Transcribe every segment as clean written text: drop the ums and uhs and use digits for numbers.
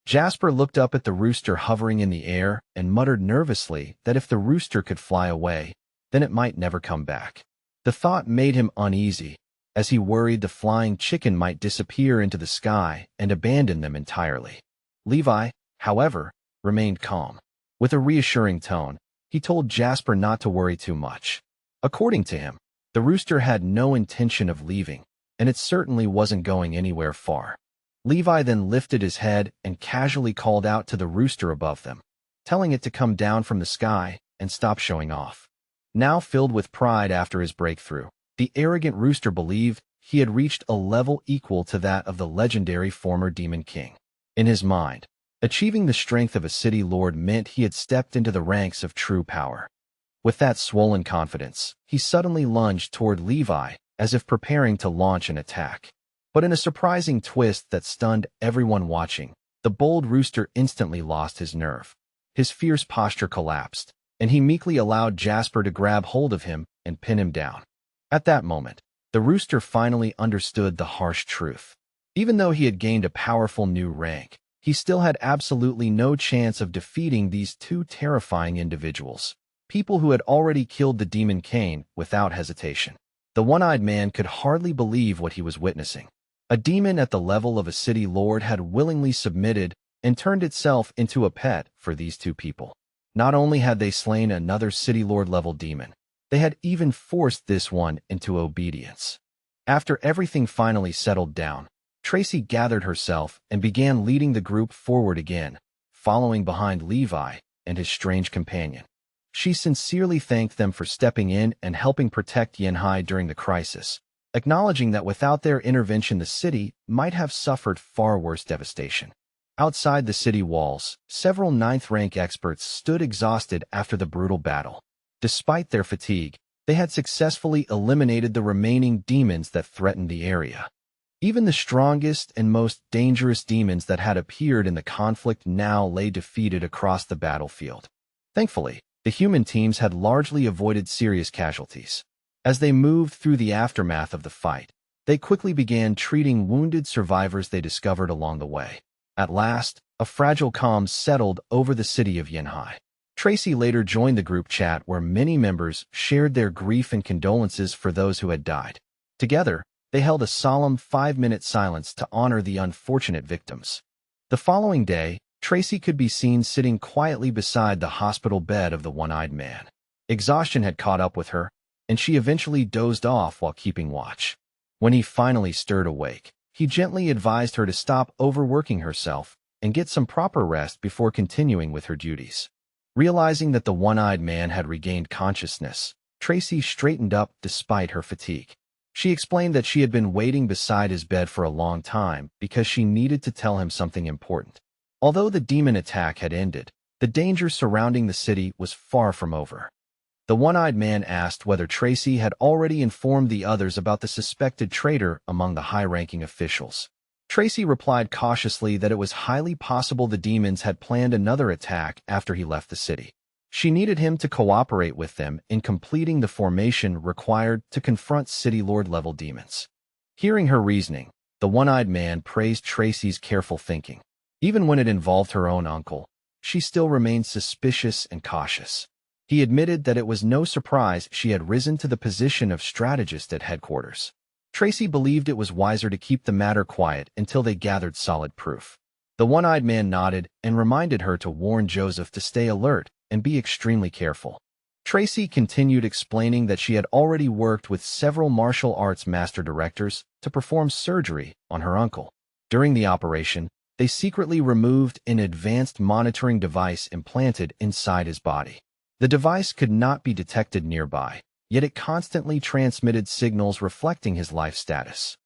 Jasper looked up at the rooster hovering in the air and muttered nervously that if the rooster could fly away, then it might never come back. The thought made him uneasy, as he worried the flying chicken might disappear into the sky and abandon them entirely. Levi, however, remained calm. With a reassuring tone, he told Jasper not to worry too much. According to him, the rooster had no intention of leaving, and it certainly wasn't going anywhere far. Levi then lifted his head and casually called out to the rooster above them, telling it to come down from the sky and stop showing off. Now filled with pride after his breakthrough, the arrogant rooster believed he had reached a level equal to that of the legendary former Demon King. In his mind, achieving the strength of a city lord meant he had stepped into the ranks of true power. With that swollen confidence, he suddenly lunged toward Levi as if preparing to launch an attack. But in a surprising twist that stunned everyone watching, the bold rooster instantly lost his nerve. His fierce posture collapsed, and he meekly allowed Jasper to grab hold of him and pin him down. At that moment, the rooster finally understood the harsh truth. Even though he had gained a powerful new rank, he still had absolutely no chance of defeating these two terrifying individuals, people who had already killed the Demon King without hesitation. The one-eyed man could hardly believe what he was witnessing. A demon at the level of a city lord had willingly submitted and turned itself into a pet for these two people. Not only had they slain another city lord-level demon, they had even forced this one into obedience. After everything finally settled down, Tracy gathered herself and began leading the group forward again, following behind Levi and his strange companion. She sincerely thanked them for stepping in and helping protect Yanhai during the crisis, acknowledging that without their intervention the city might have suffered far worse devastation. Outside the city walls, several ninth-rank experts stood exhausted after the brutal battle. Despite their fatigue, they had successfully eliminated the remaining demons that threatened the area. Even the strongest and most dangerous demons that had appeared in the conflict now lay defeated across the battlefield. Thankfully, the human teams had largely avoided serious casualties. As they moved through the aftermath of the fight, they quickly began treating wounded survivors they discovered along the way. At last, a fragile calm settled over the city of Yanhai. Tracy later joined the group chat where many members shared their grief and condolences for those who had died. Together, they held a solemn 5-minute silence to honor the unfortunate victims. The following day, Tracy could be seen sitting quietly beside the hospital bed of the one-eyed man. Exhaustion had caught up with her, and she eventually dozed off while keeping watch. When he finally stirred awake, he gently advised her to stop overworking herself and get some proper rest before continuing with her duties. Realizing that the one-eyed man had regained consciousness, Tracy straightened up despite her fatigue. She explained that she had been waiting beside his bed for a long time because she needed to tell him something important. Although the demon attack had ended, the danger surrounding the city was far from over. The one-eyed man asked whether Tracy had already informed the others about the suspected traitor among the high-ranking officials. Tracy replied cautiously that it was highly possible the demons had planned another attack after he left the city. She needed him to cooperate with them in completing the formation required to confront City Lord-level demons. Hearing her reasoning, the one-eyed man praised Tracy's careful thinking. Even when it involved her own uncle, she still remained suspicious and cautious. He admitted that it was no surprise she had risen to the position of strategist at headquarters. Tracy believed it was wiser to keep the matter quiet until they gathered solid proof. The one-eyed man nodded and reminded her to warn Joseph to stay alert and be extremely careful. Tracy continued explaining that she had already worked with several martial arts master directors to perform surgery on her uncle. During the operation, they secretly removed an advanced monitoring device implanted inside his body. The device could not be detected nearby, yet it constantly transmitted signals reflecting his life status.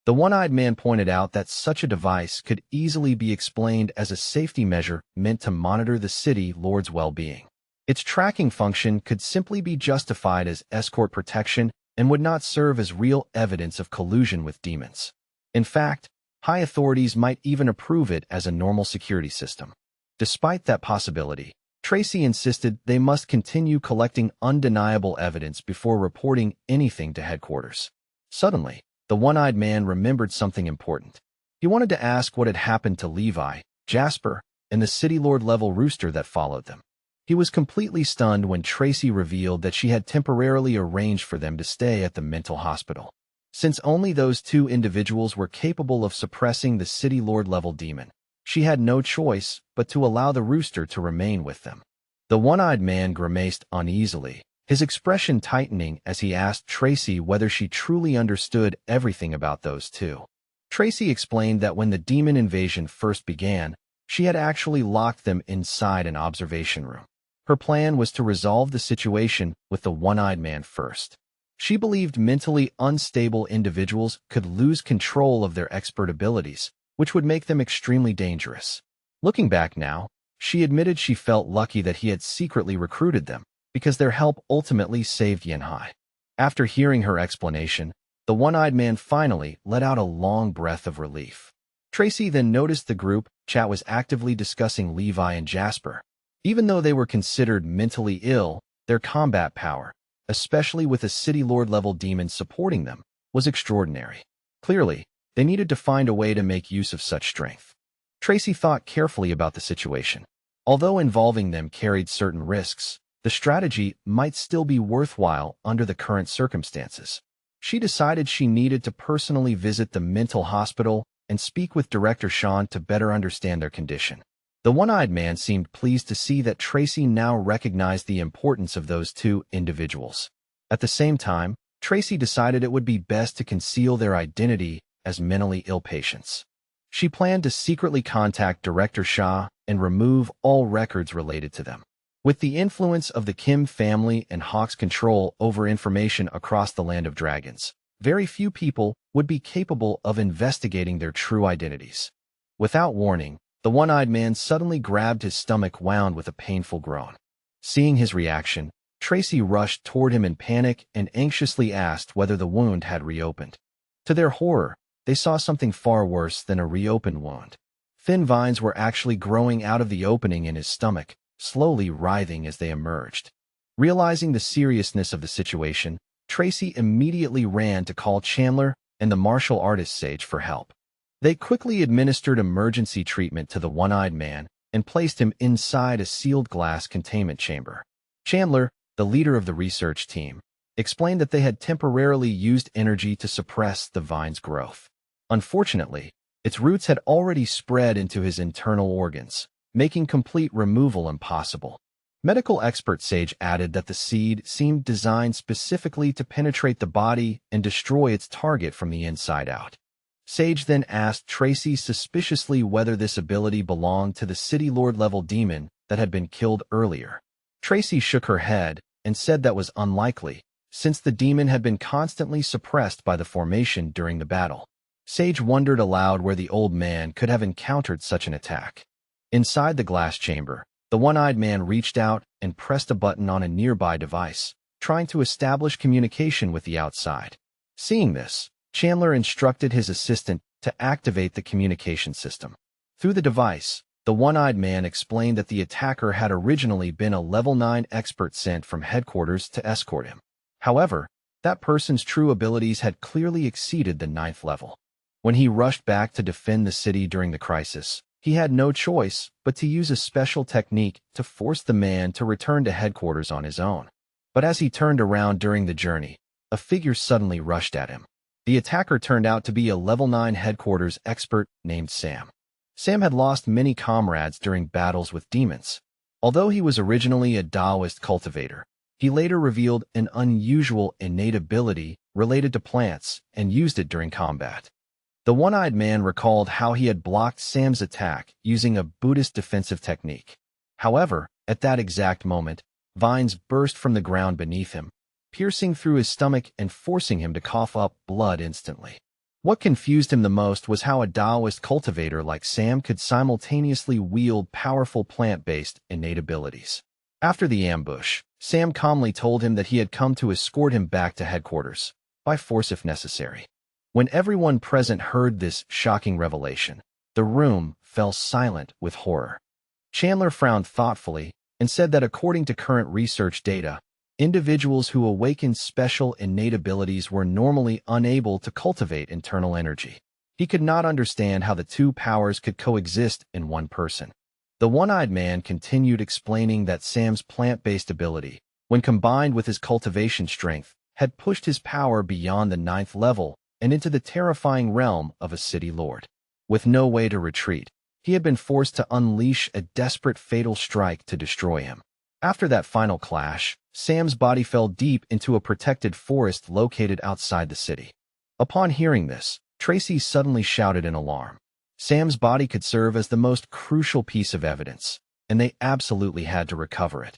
The one-eyed man pointed out that such a device could easily be explained as a safety measure meant to monitor the city lord's well-being. Its tracking function could simply be justified as escort protection and would not serve as real evidence of collusion with demons. In fact, high authorities might even approve it as a normal security system. Despite that possibility, Tracy insisted they must continue collecting undeniable evidence before reporting anything to headquarters. Suddenly, the one-eyed man remembered something important. He wanted to ask what had happened to Levi, Jasper, and the City Lord-level rooster that followed them. He was completely stunned when Tracy revealed that she had temporarily arranged for them to stay at the mental hospital. Since only those two individuals were capable of suppressing the City Lord-level demon, she had no choice but to allow the rooster to remain with them. The one-eyed man grimaced uneasily, his expression tightening as he asked Tracy whether she truly understood everything about those two. Tracy explained that when the demon invasion first began, she had actually locked them inside an observation room. Her plan was to resolve the situation with the one-eyed man first. She believed mentally unstable individuals could lose control of their expert abilities, which would make them extremely dangerous. Looking back now, she admitted she felt lucky that he had secretly recruited them, because their help ultimately saved Yanhai. After hearing her explanation, the one-eyed man finally let out a long breath of relief. Tracy then noticed the group chat was actively discussing Levi and Jasper. Even though they were considered mentally ill, their combat power, especially with a City Lord-level demon supporting them, was extraordinary. Clearly, they needed to find a way to make use of such strength. Tracy thought carefully about the situation. Although involving them carried certain risks, the strategy might still be worthwhile under the current circumstances. She decided she needed to personally visit the mental hospital and speak with Director Sean to better understand their condition. The one-eyed man seemed pleased to see that Tracy now recognized the importance of those two individuals. At the same time, Tracy decided it would be best to conceal their identity as mentally ill patients. She planned to secretly contact Director Shah and remove all records related to them. With the influence of the Kim family and Hawk's control over information across the Land of Dragons, very few people would be capable of investigating their true identities. Without warning, the one-eyed man suddenly grabbed his stomach wound with a painful groan. Seeing his reaction, Tracy rushed toward him in panic and anxiously asked whether the wound had reopened. To their horror, they saw something far worse than a reopened wound. Thin vines were actually growing out of the opening in his stomach, slowly writhing as they emerged. Realizing the seriousness of the situation, Tracy immediately ran to call Chandler and the martial artist Sage for help. They quickly administered emergency treatment to the one-eyed man and placed him inside a sealed glass containment chamber. Chandler, the leader of the research team, explained that they had temporarily used energy to suppress the vine's growth. Unfortunately, its roots had already spread into his internal organs, making complete removal impossible. Medical expert Sage added that the seed seemed designed specifically to penetrate the body and destroy its target from the inside out. Sage then asked Tracy suspiciously whether this ability belonged to the City Lord-level demon that had been killed earlier. Tracy shook her head and said that was unlikely, since the demon had been constantly suppressed by the formation during the battle. Sage wondered aloud where the old man could have encountered such an attack. Inside the glass chamber, the one-eyed man reached out and pressed a button on a nearby device, trying to establish communication with the outside. Seeing this, Chandler instructed his assistant to activate the communication system. Through the device, the one-eyed man explained that the attacker had originally been a level 9 expert sent from headquarters to escort him. However, that person's true abilities had clearly exceeded the 9th level. When he rushed back to defend the city during the crisis, he had no choice but to use a special technique to force the man to return to headquarters on his own. But as he turned around during the journey, a figure suddenly rushed at him. The attacker turned out to be a level 9 headquarters expert named Sam. Sam had lost many comrades during battles with demons. Although he was originally a Taoist cultivator, he later revealed an unusual innate ability related to plants and used it during combat. The one-eyed man recalled how he had blocked Sam's attack using a Buddhist defensive technique. However, at that exact moment, vines burst from the ground beneath him, piercing through his stomach and forcing him to cough up blood instantly. What confused him the most was how a Taoist cultivator like Sam could simultaneously wield powerful plant-based innate abilities. After the ambush, Sam calmly told him that he had come to escort him back to headquarters, by force if necessary. When everyone present heard this shocking revelation, the room fell silent with horror. Chandler frowned thoughtfully and said that according to current research data, individuals who awakened special innate abilities were normally unable to cultivate internal energy. He could not understand how the two powers could coexist in one person. The one-eyed man continued explaining that Sam's plant-based ability, when combined with his cultivation strength, had pushed his power beyond the 9th level and into the terrifying realm of a city lord. With no way to retreat, he had been forced to unleash a desperate fatal strike to destroy him. After that final clash, Sam's body fell deep into a protected forest located outside the city. Upon hearing this, Tracy suddenly shouted in alarm. Sam's body could serve as the most crucial piece of evidence, and they absolutely had to recover it.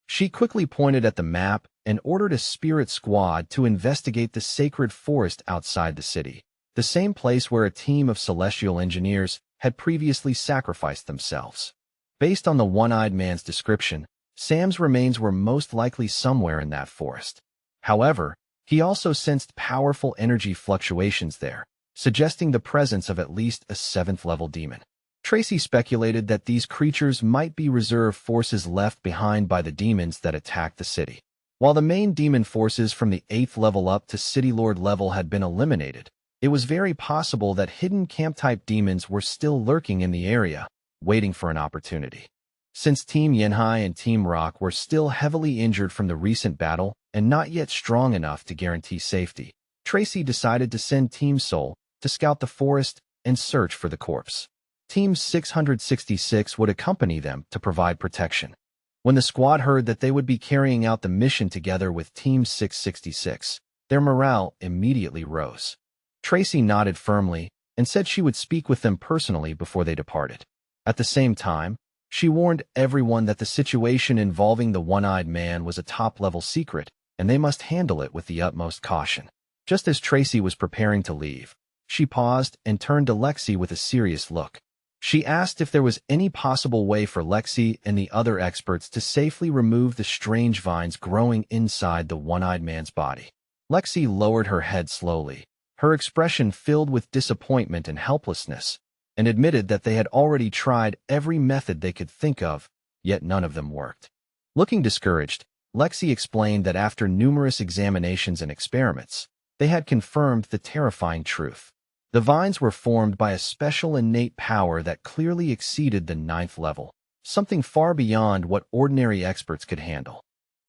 She quickly pointed at the map and ordered a spirit squad to investigate the sacred forest outside the city, the same place where a team of celestial engineers had previously sacrificed themselves. Based on the one-eyed man's description, Sam's remains were most likely somewhere in that forest. However, he also sensed powerful energy fluctuations there, suggesting the presence of at least a 7th-level demon. Tracy speculated that these creatures might be reserve forces left behind by the demons that attacked the city. While the main demon forces from the 8th level up to City Lord level had been eliminated, it was very possible that hidden camp-type demons were still lurking in the area, waiting for an opportunity. Since Team Yenhai and Team Rock were still heavily injured from the recent battle and not yet strong enough to guarantee safety, Tracy decided to send Team Soul to scout the forest and search for the corpse. Team 666 would accompany them to provide protection. When the squad heard that they would be carrying out the mission together with Team 666, their morale immediately rose. Tracy nodded firmly and said she would speak with them personally before they departed. At the same time, she warned everyone that the situation involving the one-eyed man was a top-level secret, and they must handle it with the utmost caution. Just as Tracy was preparing to leave, she paused and turned to Lexi with a serious look. She asked if there was any possible way for Lexi and the other experts to safely remove the strange vines growing inside the one-eyed man's body. Lexi lowered her head slowly, her expression filled with disappointment and helplessness, and admitted that they had already tried every method they could think of, yet none of them worked. Looking discouraged, Lexi explained that after numerous examinations and experiments, they had confirmed the terrifying truth. The vines were formed by a special innate power that clearly exceeded the 9th level, something far beyond what ordinary experts could handle.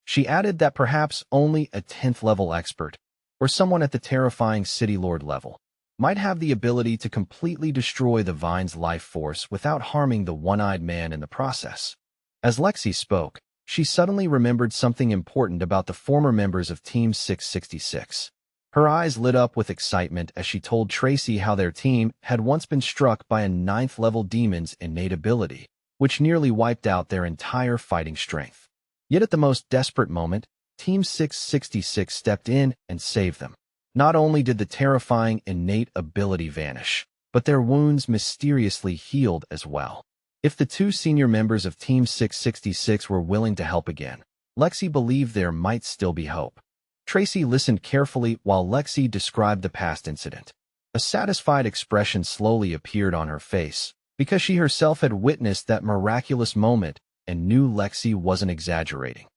She added that perhaps only a 10th level expert, or someone at the terrifying City Lord level, might have the ability to completely destroy the vine's life force without harming the one-eyed man in the process. As Lexi spoke, she suddenly remembered something important about the former members of Team 666. Her eyes lit up with excitement as she told Tracy how their team had once been struck by a 9th-level demon's innate ability, which nearly wiped out their entire fighting strength. Yet at the most desperate moment, Team 666 stepped in and saved them. Not only did the terrifying innate ability vanish, but their wounds mysteriously healed as well. If the two senior members of Team 666 were willing to help again, Lexi believed there might still be hope. Tracy listened carefully while Lexi described the past incident. A satisfied expression slowly appeared on her face, because she herself had witnessed that miraculous moment and knew Lexi wasn't exaggerating.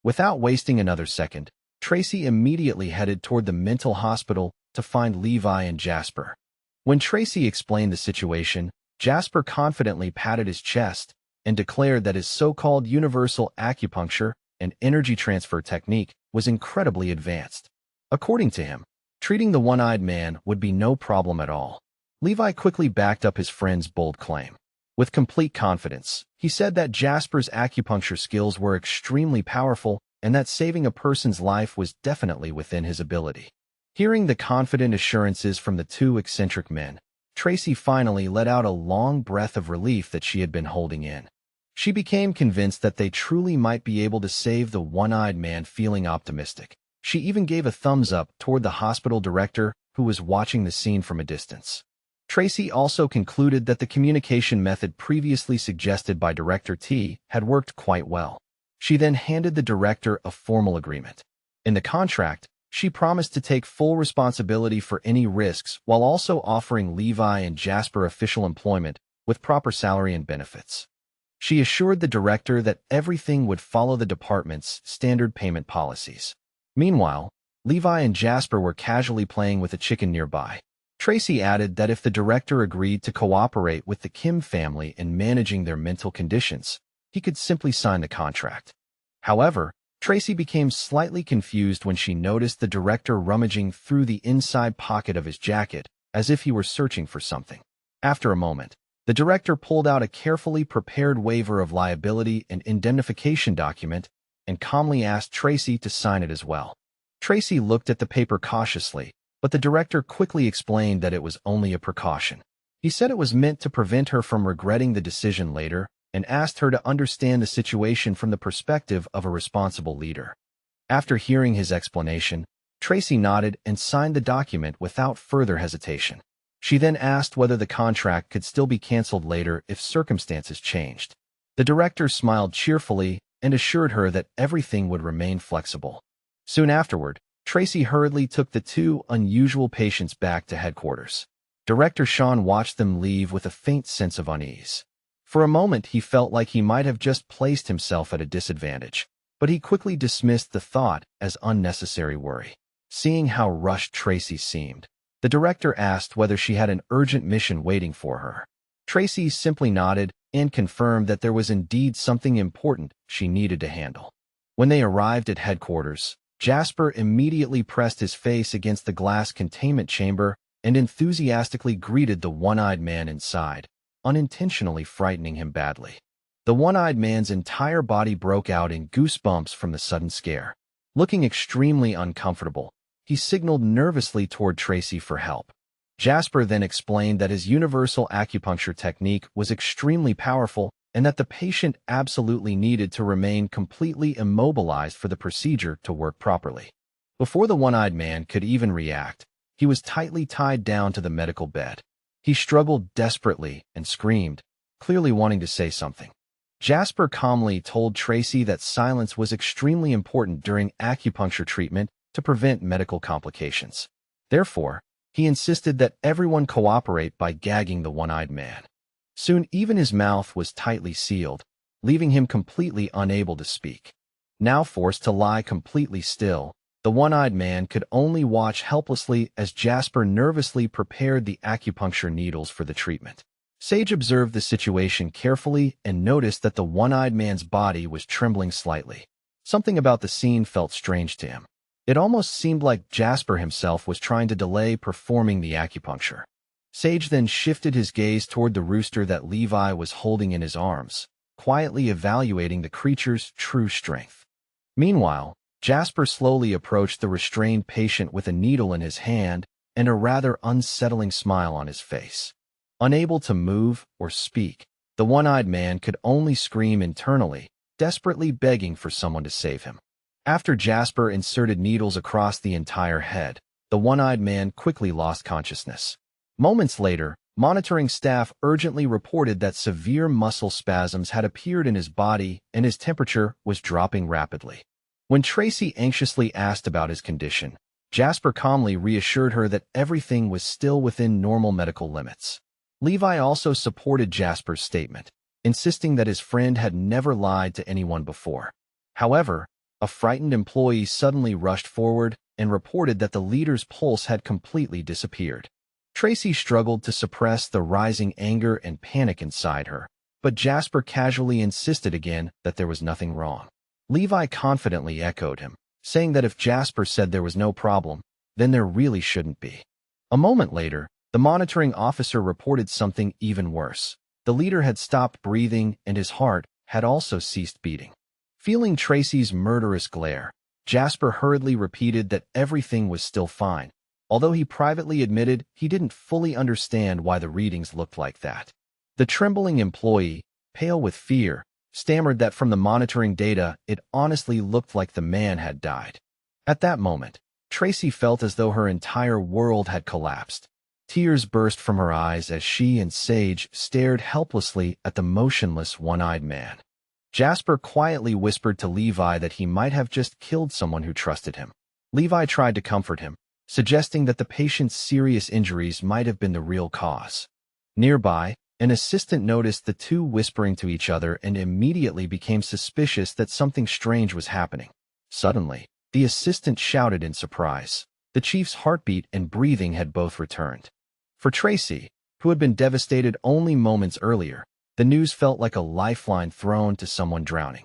Without wasting another second, Tracy immediately headed toward the mental hospital to find Levi and Jasper. When Tracy explained the situation, Jasper confidently patted his chest and declared that his so-called universal acupuncture and energy transfer technique was incredibly advanced. According to him, treating the one-eyed man would be no problem at all. Levi quickly backed up his friend's bold claim. With complete confidence, he said that Jasper's acupuncture skills were extremely powerful and that saving a person's life was definitely within his ability. Hearing the confident assurances from the two eccentric men, Tracy finally let out a long breath of relief that she had been holding in. She became convinced that they truly might be able to save the one-eyed man, feeling optimistic. She even gave a thumbs up toward the hospital director, who was watching the scene from a distance. Tracy also concluded that the communication method previously suggested by Director T had worked quite well. She then handed the director a formal agreement. In the contract, she promised to take full responsibility for any risks while also offering Levi and Jasper official employment with proper salary and benefits. She assured the director that everything would follow the department's standard payment policies. Meanwhile, Levi and Jasper were casually playing with a chicken nearby. Tracy added that if the director agreed to cooperate with the Kim family in managing their mental conditions, he could simply sign the contract. However, Tracy became slightly confused when she noticed the director rummaging through the inside pocket of his jacket as if he were searching for something. After a moment, the director pulled out a carefully prepared waiver of liability and indemnification document and calmly asked Tracy to sign it as well. Tracy looked at the paper cautiously, but the director quickly explained that it was only a precaution. He said it was meant to prevent her from regretting the decision later and asked her to understand the situation from the perspective of a responsible leader. After hearing his explanation, Tracy nodded and signed the document without further hesitation. She then asked whether the contract could still be canceled later if circumstances changed. The director smiled cheerfully and assured her that everything would remain flexible. Soon afterward, Tracy hurriedly took the two unusual patients back to headquarters. Director Sean watched them leave with a faint sense of unease. For a moment, he felt like he might have just placed himself at a disadvantage, but he quickly dismissed the thought as unnecessary worry. Seeing how rushed Tracy seemed, the director asked whether she had an urgent mission waiting for her. Tracy simply nodded and confirmed that there was indeed something important she needed to handle. When they arrived at headquarters, Jasper immediately pressed his face against the glass containment chamber and enthusiastically greeted the one-eyed man inside, unintentionally frightening him badly. The one-eyed man's entire body broke out in goosebumps from the sudden scare. Looking extremely uncomfortable, he signaled nervously toward Tracy for help. Jasper then explained that his universal acupuncture technique was extremely powerful and that the patient absolutely needed to remain completely immobilized for the procedure to work properly. Before the one-eyed man could even react, he was tightly tied down to the medical bed. He struggled desperately and screamed, clearly wanting to say something. Jasper calmly told Tracy that silence was extremely important during acupuncture treatment to prevent medical complications. Therefore, he insisted that everyone cooperate by gagging the one-eyed man. Soon even his mouth was tightly sealed, leaving him completely unable to speak. Now forced to lie completely still, the one-eyed man could only watch helplessly as Jasper nervously prepared the acupuncture needles for the treatment. Sage observed the situation carefully and noticed that the one-eyed man's body was trembling slightly. Something about the scene felt strange to him. It almost seemed like Jasper himself was trying to delay performing the acupuncture. Sage then shifted his gaze toward the rooster that Levi was holding in his arms, quietly evaluating the creature's true strength. Meanwhile, Jasper slowly approached the restrained patient with a needle in his hand and a rather unsettling smile on his face. Unable to move or speak, the one-eyed man could only scream internally, desperately begging for someone to save him. After Jasper inserted needles across the entire head, the one-eyed man quickly lost consciousness. Moments later, monitoring staff urgently reported that severe muscle spasms had appeared in his body and his temperature was dropping rapidly. When Tracy anxiously asked about his condition, Jasper calmly reassured her that everything was still within normal medical limits. Levi also supported Jasper's statement, insisting that his friend had never lied to anyone before. However, a frightened employee suddenly rushed forward and reported that the leader's pulse had completely disappeared. Tracy struggled to suppress the rising anger and panic inside her, but Jasper casually insisted again that there was nothing wrong. Levi confidently echoed him, saying that if Jasper said there was no problem, then there really shouldn't be. A moment later, the monitoring officer reported something even worse. The leader had stopped breathing and his heart had also ceased beating. Feeling Tracy's murderous glare, Jasper hurriedly repeated that everything was still fine, although he privately admitted he didn't fully understand why the readings looked like that. The trembling employee, pale with fear, stammered that from the monitoring data, it honestly looked like the man had died. At that moment, Tracy felt as though her entire world had collapsed. Tears burst from her eyes as she and Sage stared helplessly at the motionless one-eyed man. Jasper quietly whispered to Levi that he might have just killed someone who trusted him. Levi tried to comfort him, suggesting that the patient's serious injuries might have been the real cause. Nearby, an assistant noticed the two whispering to each other and immediately became suspicious that something strange was happening. Suddenly, the assistant shouted in surprise. The chief's heartbeat and breathing had both returned. For Tracy, who had been devastated only moments earlier, the news felt like a lifeline thrown to someone drowning.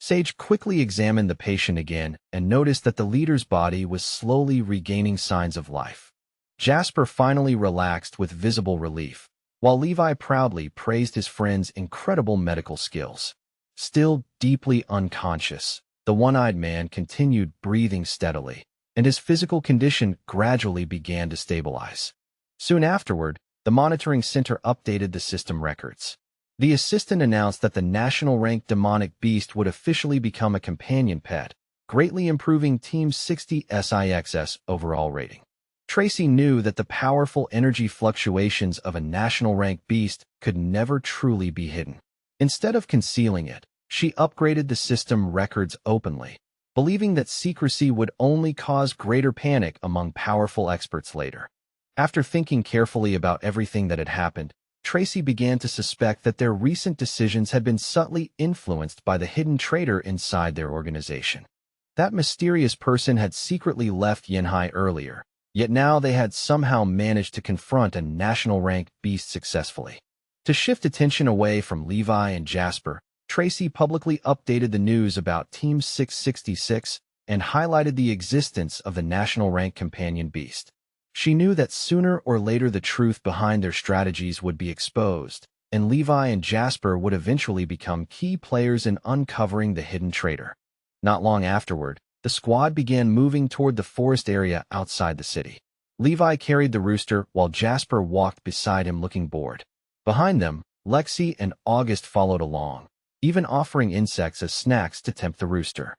Sage quickly examined the patient again and noticed that the leader's body was slowly regaining signs of life. Jasper finally relaxed with visible relief, while Levi proudly praised his friend's incredible medical skills. Still deeply unconscious, the one-eyed man continued breathing steadily, and his physical condition gradually began to stabilize. Soon afterward, the monitoring center updated the system records. The assistant announced that the national-ranked demonic beast would officially become a companion pet, greatly improving Team 60 SIX's overall rating. Tracy knew that the powerful energy fluctuations of a national-ranked beast could never truly be hidden. Instead of concealing it, she upgraded the system records openly, believing that secrecy would only cause greater panic among powerful experts later. After thinking carefully about everything that had happened, Tracy began to suspect that their recent decisions had been subtly influenced by the hidden traitor inside their organization. That mysterious person had secretly left Yanhai earlier, yet now they had somehow managed to confront a national-ranked beast successfully. To shift attention away from Levi and Jasper, Tracy publicly updated the news about Team 666 and highlighted the existence of the national-ranked companion beast. She knew that sooner or later the truth behind their strategies would be exposed, and Levi and Jasper would eventually become key players in uncovering the hidden traitor. Not long afterward, the squad began moving toward the forest area outside the city. Levi carried the rooster while Jasper walked beside him looking bored. Behind them, Lexi and August followed along, even offering insects as snacks to tempt the rooster.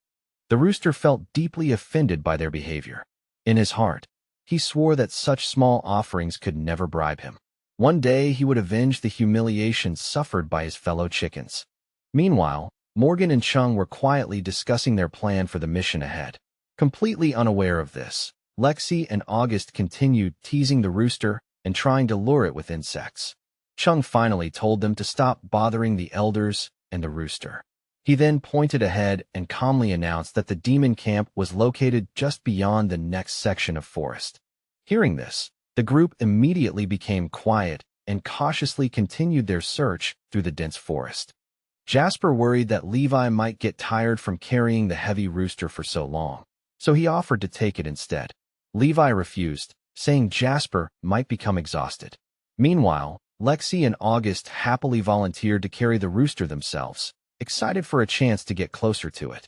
The rooster felt deeply offended by their behavior. In his heart, he swore that such small offerings could never bribe him. One day he would avenge the humiliation suffered by his fellow chickens. Meanwhile, Morgan and Chung were quietly discussing their plan for the mission ahead. Completely unaware of this, Lexi and August continued teasing the rooster and trying to lure it with insects. Chung finally told them to stop bothering the elders and the rooster. He then pointed ahead and calmly announced that the demon camp was located just beyond the next section of forest. Hearing this, the group immediately became quiet and cautiously continued their search through the dense forest. Jasper worried that Levi might get tired from carrying the heavy rooster for so long, so he offered to take it instead. Levi refused, saying Jasper might become exhausted. Meanwhile, Lexi and August happily volunteered to carry the rooster themselves, excited for a chance to get closer to it.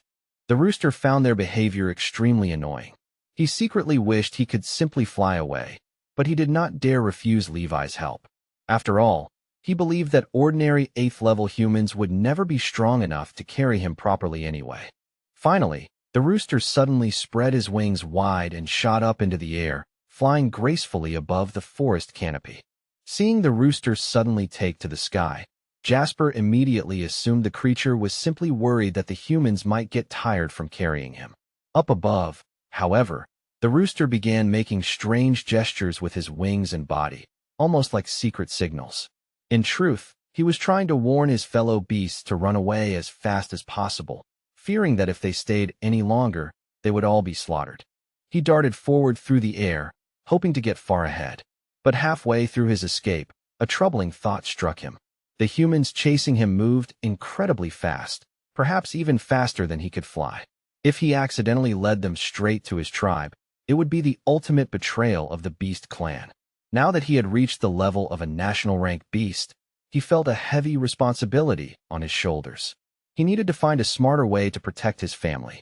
The rooster found their behavior extremely annoying. He secretly wished he could simply fly away, but he did not dare refuse Levi's help. After all, he believed that ordinary 8th-level humans would never be strong enough to carry him properly anyway. Finally, the rooster suddenly spread his wings wide and shot up into the air, flying gracefully above the forest canopy. Seeing the rooster suddenly take to the sky, Jasper immediately assumed the creature was simply worried that the humans might get tired from carrying him. Up above, however, the rooster began making strange gestures with his wings and body, almost like secret signals. In truth, he was trying to warn his fellow beasts to run away as fast as possible, fearing that if they stayed any longer, they would all be slaughtered. He darted forward through the air, hoping to get far ahead. But halfway through his escape, a troubling thought struck him. The humans chasing him moved incredibly fast, perhaps even faster than he could fly. If he accidentally led them straight to his tribe, it would be the ultimate betrayal of the Beast clan. Now that he had reached the level of a national-ranked beast, he felt a heavy responsibility on his shoulders. He needed to find a smarter way to protect his family.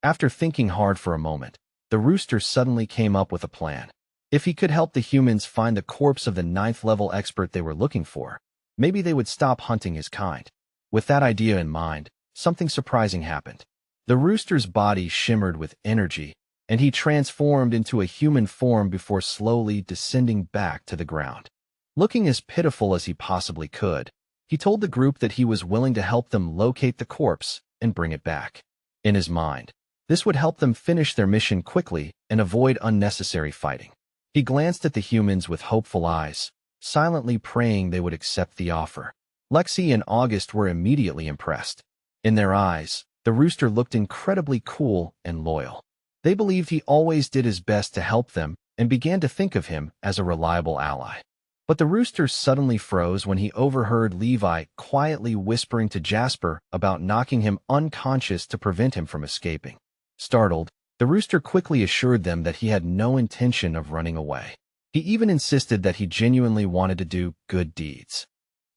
After thinking hard for a moment, the rooster suddenly came up with a plan. If he could help the humans find the corpse of the 9th-level expert they were looking for, maybe they would stop hunting his kind. With that idea in mind, something surprising happened. The rooster's body shimmered with energy, and he transformed into a human form before slowly descending back to the ground. Looking as pitiful as he possibly could, he told the group that he was willing to help them locate the corpse and bring it back. In his mind, this would help them finish their mission quickly and avoid unnecessary fighting. He glanced at the humans with hopeful eyes, silently praying they would accept the offer. Lexi and August were immediately impressed. In their eyes, the rooster looked incredibly cool and loyal. They believed he always did his best to help them and began to think of him as a reliable ally. But the rooster suddenly froze when he overheard Levi quietly whispering to Jasper about knocking him unconscious to prevent him from escaping. Startled, the rooster quickly assured them that he had no intention of running away. He even insisted that he genuinely wanted to do good deeds.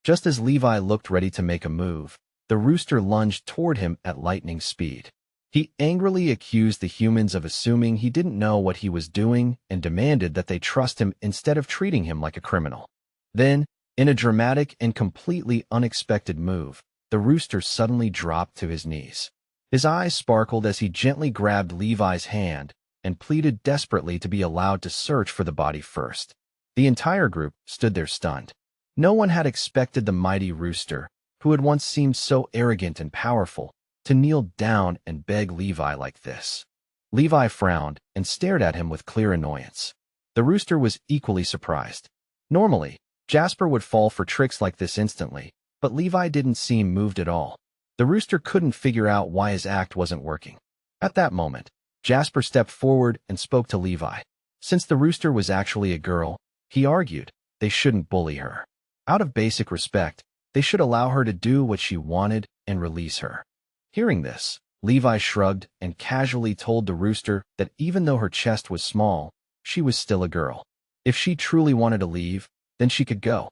Just as Levi looked ready to make a move, the rooster lunged toward him at lightning speed. He angrily accused the humans of assuming he didn't know what he was doing and demanded that they trust him instead of treating him like a criminal. Then, in a dramatic and completely unexpected move, the rooster suddenly dropped to his knees. His eyes sparkled as he gently grabbed Levi's hand and pleaded desperately to be allowed to search for the body first. The entire group stood there stunned. No one had expected the mighty rooster, who had once seemed so arrogant and powerful, to kneel down and beg Levi like this. Levi frowned and stared at him with clear annoyance. The rooster was equally surprised. Normally, Jasper would fall for tricks like this instantly, but Levi didn't seem moved at all. The rooster couldn't figure out why his act wasn't working. At that moment, Jasper stepped forward and spoke to Levi. Since the rooster was actually a girl, he argued, they shouldn't bully her. Out of basic respect, they should allow her to do what she wanted and release her. Hearing this, Levi shrugged and casually told the rooster that even though her chest was small, she was still a girl. If she truly wanted to leave, then she could go.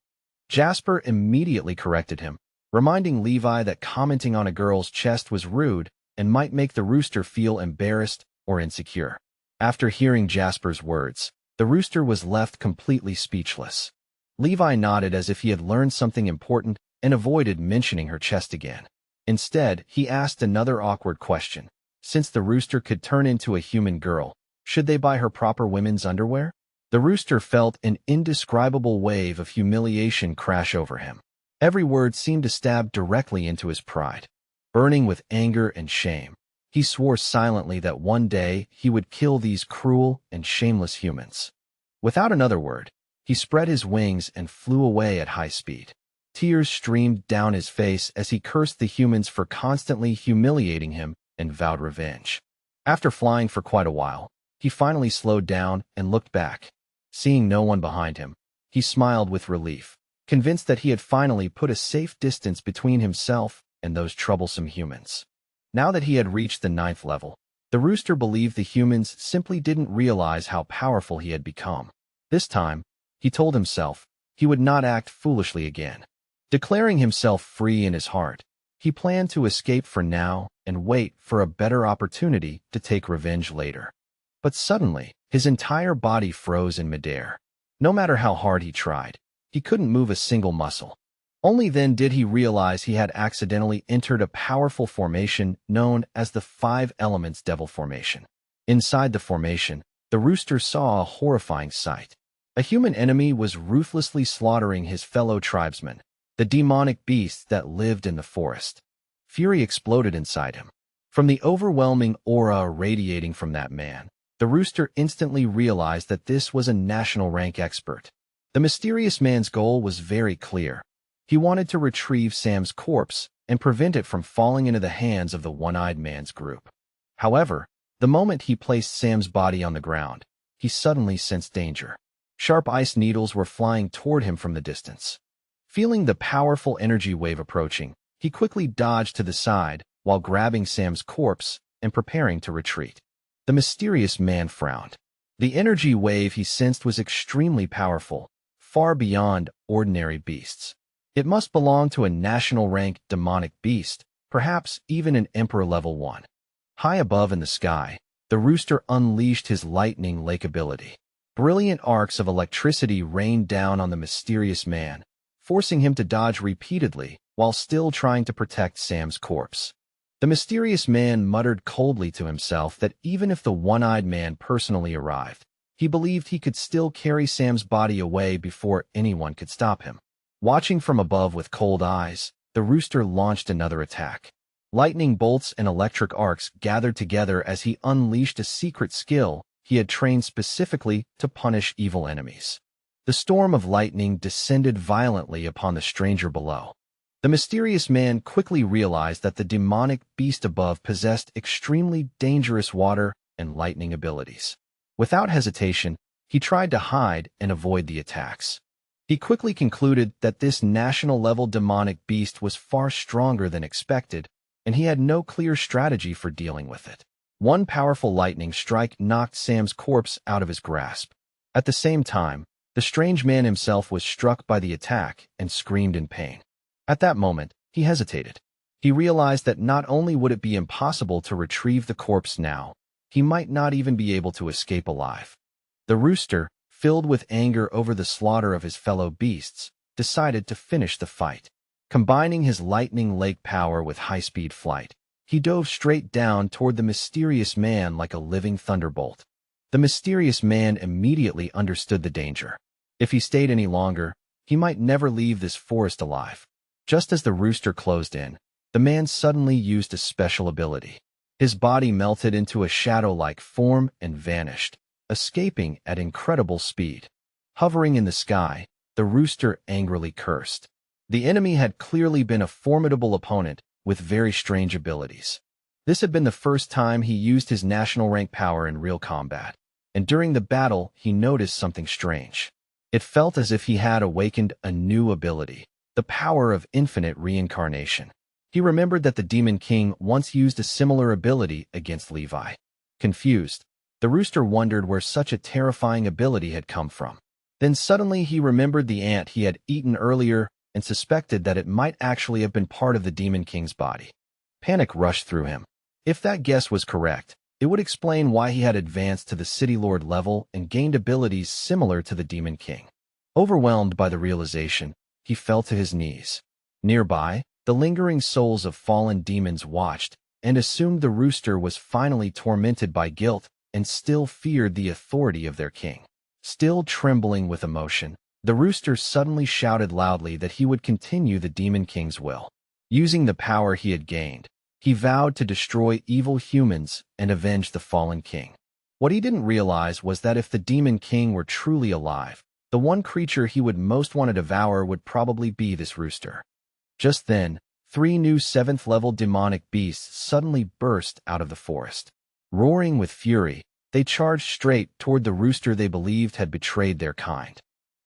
Jasper immediately corrected him, reminding Levi that commenting on a girl's chest was rude and might make the rooster feel embarrassed or insecure. After hearing Jasper's words, the rooster was left completely speechless. Levi nodded as if he had learned something important and avoided mentioning her chest again. Instead, he asked another awkward question. Since the rooster could turn into a human girl, should they buy her proper women's underwear? The rooster felt an indescribable wave of humiliation crash over him. Every word seemed to stab directly into his pride. Burning with anger and shame, he swore silently that one day he would kill these cruel and shameless humans. Without another word, he spread his wings and flew away at high speed. Tears streamed down his face as he cursed the humans for constantly humiliating him and vowed revenge. After flying for quite a while, he finally slowed down and looked back. Seeing no one behind him, he smiled with relief, convinced that he had finally put a safe distance between himself and those troublesome humans. Now that he had reached the 9th level, the rooster believed the humans simply didn't realize how powerful he had become. This time, he told himself, he would not act foolishly again. Declaring himself free in his heart, he planned to escape for now and wait for a better opportunity to take revenge later. But suddenly, his entire body froze in midair. No matter how hard he tried, he couldn't move a single muscle. Only then did he realize he had accidentally entered a powerful formation known as the 5 Elements Devil Formation. Inside the formation, the rooster saw a horrifying sight. A human enemy was ruthlessly slaughtering his fellow tribesmen, the demonic beasts that lived in the forest. Fury exploded inside him. From the overwhelming aura radiating from that man, the rooster instantly realized that this was a national rank expert. The mysterious man's goal was very clear. He wanted to retrieve Sam's corpse and prevent it from falling into the hands of the one-eyed man's group. However, the moment he placed Sam's body on the ground, he suddenly sensed danger. Sharp ice needles were flying toward him from the distance. Feeling the powerful energy wave approaching, he quickly dodged to the side while grabbing Sam's corpse and preparing to retreat. The mysterious man frowned. The energy wave he sensed was extremely powerful, far beyond ordinary beasts. It must belong to a national rank demonic beast, perhaps even an Emperor level 1. High above in the sky, the rooster unleashed his lightning lake ability. Brilliant arcs of electricity rained down on the mysterious man, forcing him to dodge repeatedly while still trying to protect Sam's corpse. The mysterious man muttered coldly to himself that even if the one-eyed man personally arrived, he believed he could still carry Sam's body away before anyone could stop him. Watching from above with cold eyes, the rooster launched another attack. Lightning bolts and electric arcs gathered together as he unleashed a secret skill he had trained specifically to punish evil enemies. The storm of lightning descended violently upon the stranger below. The mysterious man quickly realized that the demonic beast above possessed extremely dangerous water and lightning abilities. Without hesitation, he tried to hide and avoid the attacks. He quickly concluded that this national-level demonic beast was far stronger than expected, and he had no clear strategy for dealing with it. One powerful lightning strike knocked Sam's corpse out of his grasp. At the same time, the strange man himself was struck by the attack and screamed in pain. At that moment, he hesitated. He realized that not only would it be impossible to retrieve the corpse now, he might not even be able to escape alive. The rooster, filled with anger over the slaughter of his fellow beasts, decided to finish the fight. Combining his lightning lake power with high-speed flight, he dove straight down toward the mysterious man like a living thunderbolt. The mysterious man immediately understood the danger. If he stayed any longer, he might never leave this forest alive. Just as the rooster closed in, the man suddenly used a special ability. His body melted into a shadow-like form and vanished, escaping at incredible speed. Hovering in the sky, the rooster angrily cursed. The enemy had clearly been a formidable opponent with very strange abilities. This had been the first time he used his national rank power in real combat, and during the battle he noticed something strange. It felt as if he had awakened a new ability, the power of infinite reincarnation. He remembered that the Demon King once used a similar ability against Levi. Confused, the rooster wondered where such a terrifying ability had come from. Then suddenly he remembered the ant he had eaten earlier and suspected that it might actually have been part of the Demon King's body. Panic rushed through him. If that guess was correct, it would explain why he had advanced to the City Lord level and gained abilities similar to the Demon King. Overwhelmed by the realization, he fell to his knees. Nearby, the lingering souls of fallen demons watched and assumed the rooster was finally tormented by guilt and still feared the authority of their king. Still trembling with emotion, the rooster suddenly shouted loudly that he would continue the Demon King's will. Using the power he had gained, he vowed to destroy evil humans and avenge the fallen king. What he didn't realize was that if the Demon King were truly alive, the one creature he would most want to devour would probably be this rooster. Just then, 3 new 7th-level demonic beasts suddenly burst out of the forest. Roaring with fury, they charged straight toward the rooster they believed had betrayed their kind.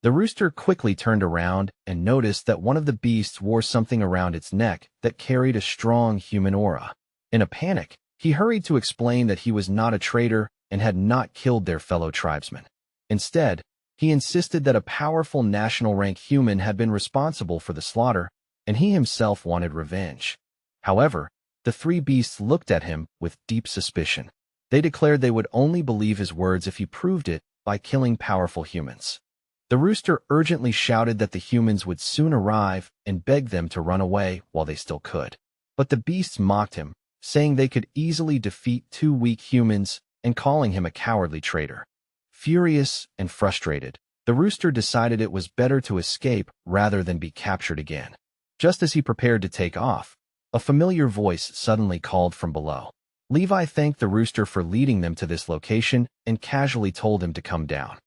The rooster quickly turned around and noticed that one of the beasts wore something around its neck that carried a strong human aura. In a panic, he hurried to explain that he was not a traitor and had not killed their fellow tribesmen. Instead, he insisted that a powerful national-rank human had been responsible for the slaughter, and he himself wanted revenge. However, the 3 beasts looked at him with deep suspicion. They declared they would only believe his words if he proved it by killing powerful humans. The rooster urgently shouted that the humans would soon arrive and begged them to run away while they still could. But the beasts mocked him, saying they could easily defeat 2 weak humans and calling him a cowardly traitor. Furious and frustrated, the rooster decided it was better to escape rather than be captured again. Just as he prepared to take off, a familiar voice suddenly called from below. Levi thanked the rooster for leading them to this location and casually told him to come down.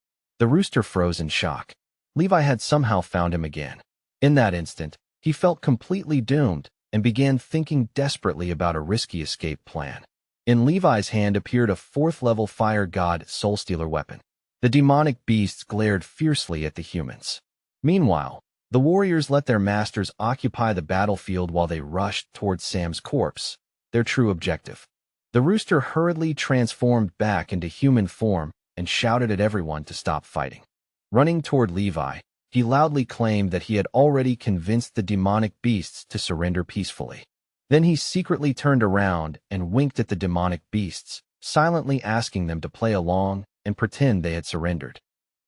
The rooster froze in shock. Levi had somehow found him again. In that instant, he felt completely doomed and began thinking desperately about a risky escape plan. In Levi's hand appeared a 4th-level fire god soul-stealer weapon. The demonic beasts glared fiercely at the humans. Meanwhile, the warriors let their masters occupy the battlefield while they rushed towards Sam's corpse, their true objective. The rooster hurriedly transformed back into human form and shouted at everyone to stop fighting. Running toward Levi, he loudly claimed that he had already convinced the demonic beasts to surrender peacefully. Then he secretly turned around and winked at the demonic beasts, silently asking them to play along and pretend they had surrendered.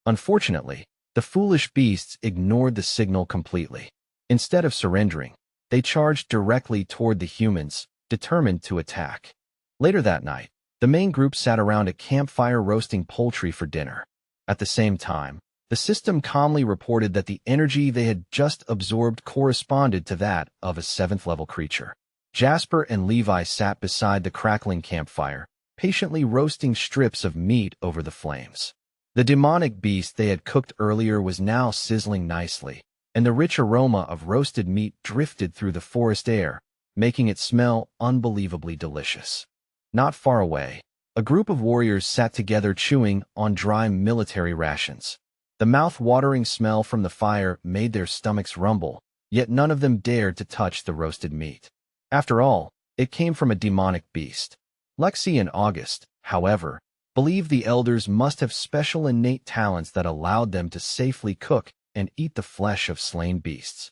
Unfortunately, the foolish beasts ignored the signal completely. Instead of surrendering, they charged directly toward the humans, determined to attack. Later that night, the main group sat around a campfire roasting poultry for dinner. At the same time, the system calmly reported that the energy they had just absorbed corresponded to that of a 7th-level creature. Jasper and Levi sat beside the crackling campfire, patiently roasting strips of meat over the flames. The demonic beast they had cooked earlier was now sizzling nicely, and the rich aroma of roasted meat drifted through the forest air, making it smell unbelievably delicious. Not far away, a group of warriors sat together chewing on dry military rations. The mouth-watering smell from the fire made their stomachs rumble, yet none of them dared to touch the roasted meat. After all, it came from a demonic beast. Lexi and August, however, believed the elders must have special innate talents that allowed them to safely cook and eat the flesh of slain beasts.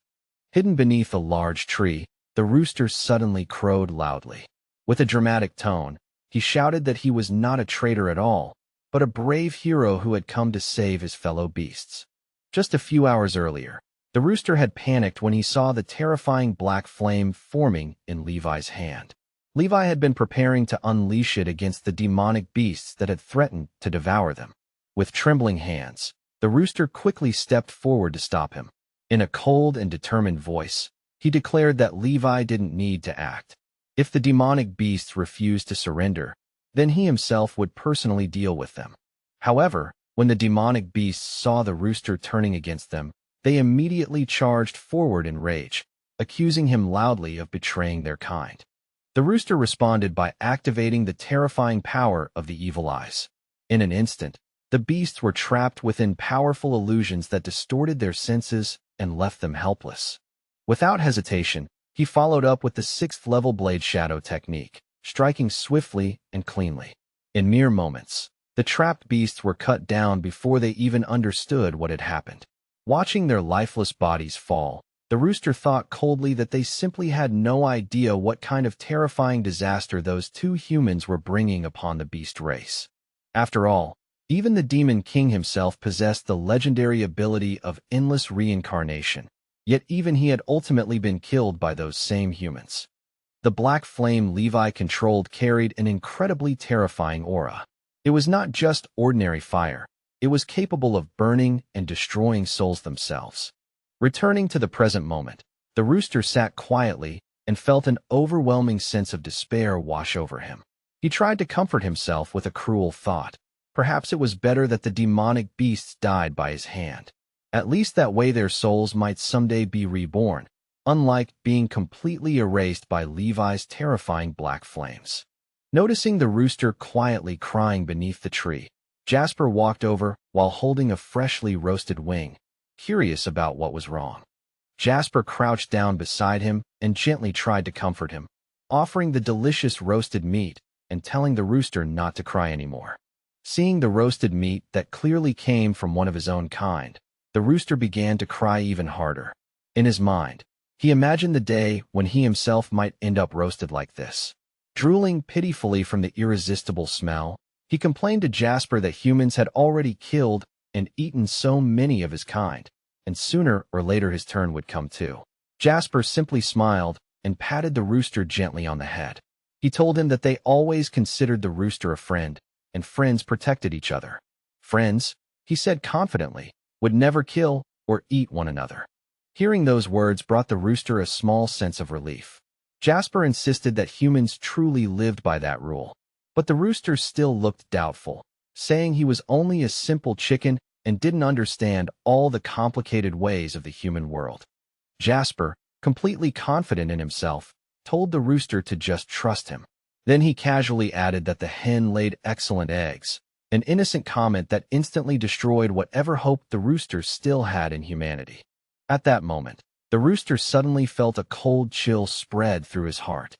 Hidden beneath a large tree, the rooster suddenly crowed loudly. With a dramatic tone, he shouted that he was not a traitor at all, but a brave hero who had come to save his fellow beasts. Just a few hours earlier, the rooster had panicked when he saw the terrifying black flame forming in Levi's hand. Levi had been preparing to unleash it against the demonic beasts that had threatened to devour them. With trembling hands, the rooster quickly stepped forward to stop him. In a cold and determined voice, he declared that Levi didn't need to act. If the demonic beasts refused to surrender, then he himself would personally deal with them. However, when the demonic beasts saw the rooster turning against them, they immediately charged forward in rage, accusing him loudly of betraying their kind. The rooster responded by activating the terrifying power of the evil eyes. In an instant, the beasts were trapped within powerful illusions that distorted their senses and left them helpless. Without hesitation, he followed up with the 6th-level blade shadow technique, striking swiftly and cleanly. In mere moments, the trapped beasts were cut down before they even understood what had happened. Watching their lifeless bodies fall, the rooster thought coldly that they simply had no idea what kind of terrifying disaster those two humans were bringing upon the beast race. After all, even the Demon King himself possessed the legendary ability of endless reincarnation, yet even he had ultimately been killed by those same humans. The black flame Levi controlled carried an incredibly terrifying aura. It was not just ordinary fire. It was capable of burning and destroying souls themselves. Returning to the present moment, the rooster sat quietly and felt an overwhelming sense of despair wash over him. He tried to comfort himself with a cruel thought. Perhaps it was better that the demonic beasts died by his hand. At least that way their souls might someday be reborn, unlike being completely erased by Levi's terrifying black flames. Noticing the rooster quietly crying beneath the tree, Jasper walked over while holding a freshly roasted wing, curious about what was wrong. Jasper crouched down beside him and gently tried to comfort him, offering the delicious roasted meat and telling the rooster not to cry anymore. Seeing the roasted meat that clearly came from one of his own kind, the rooster began to cry even harder. In his mind, he imagined the day when he himself might end up roasted like this. Drooling pitifully from the irresistible smell, he complained to Jasper that humans had already killed and eaten so many of his kind, and sooner or later his turn would come too. Jasper simply smiled and patted the rooster gently on the head. He told him that they always considered the rooster a friend, and friends protected each other. Friends, he said confidently, would never kill or eat one another. Hearing those words brought the rooster a small sense of relief. Jasper insisted that humans truly lived by that rule, but the rooster still looked doubtful, saying he was only a simple chicken and didn't understand all the complicated ways of the human world. Jasper, completely confident in himself, told the rooster to just trust him. Then he casually added that the hen laid excellent eggs, an innocent comment that instantly destroyed whatever hope the rooster still had in humanity. At that moment, the rooster suddenly felt a cold chill spread through his heart.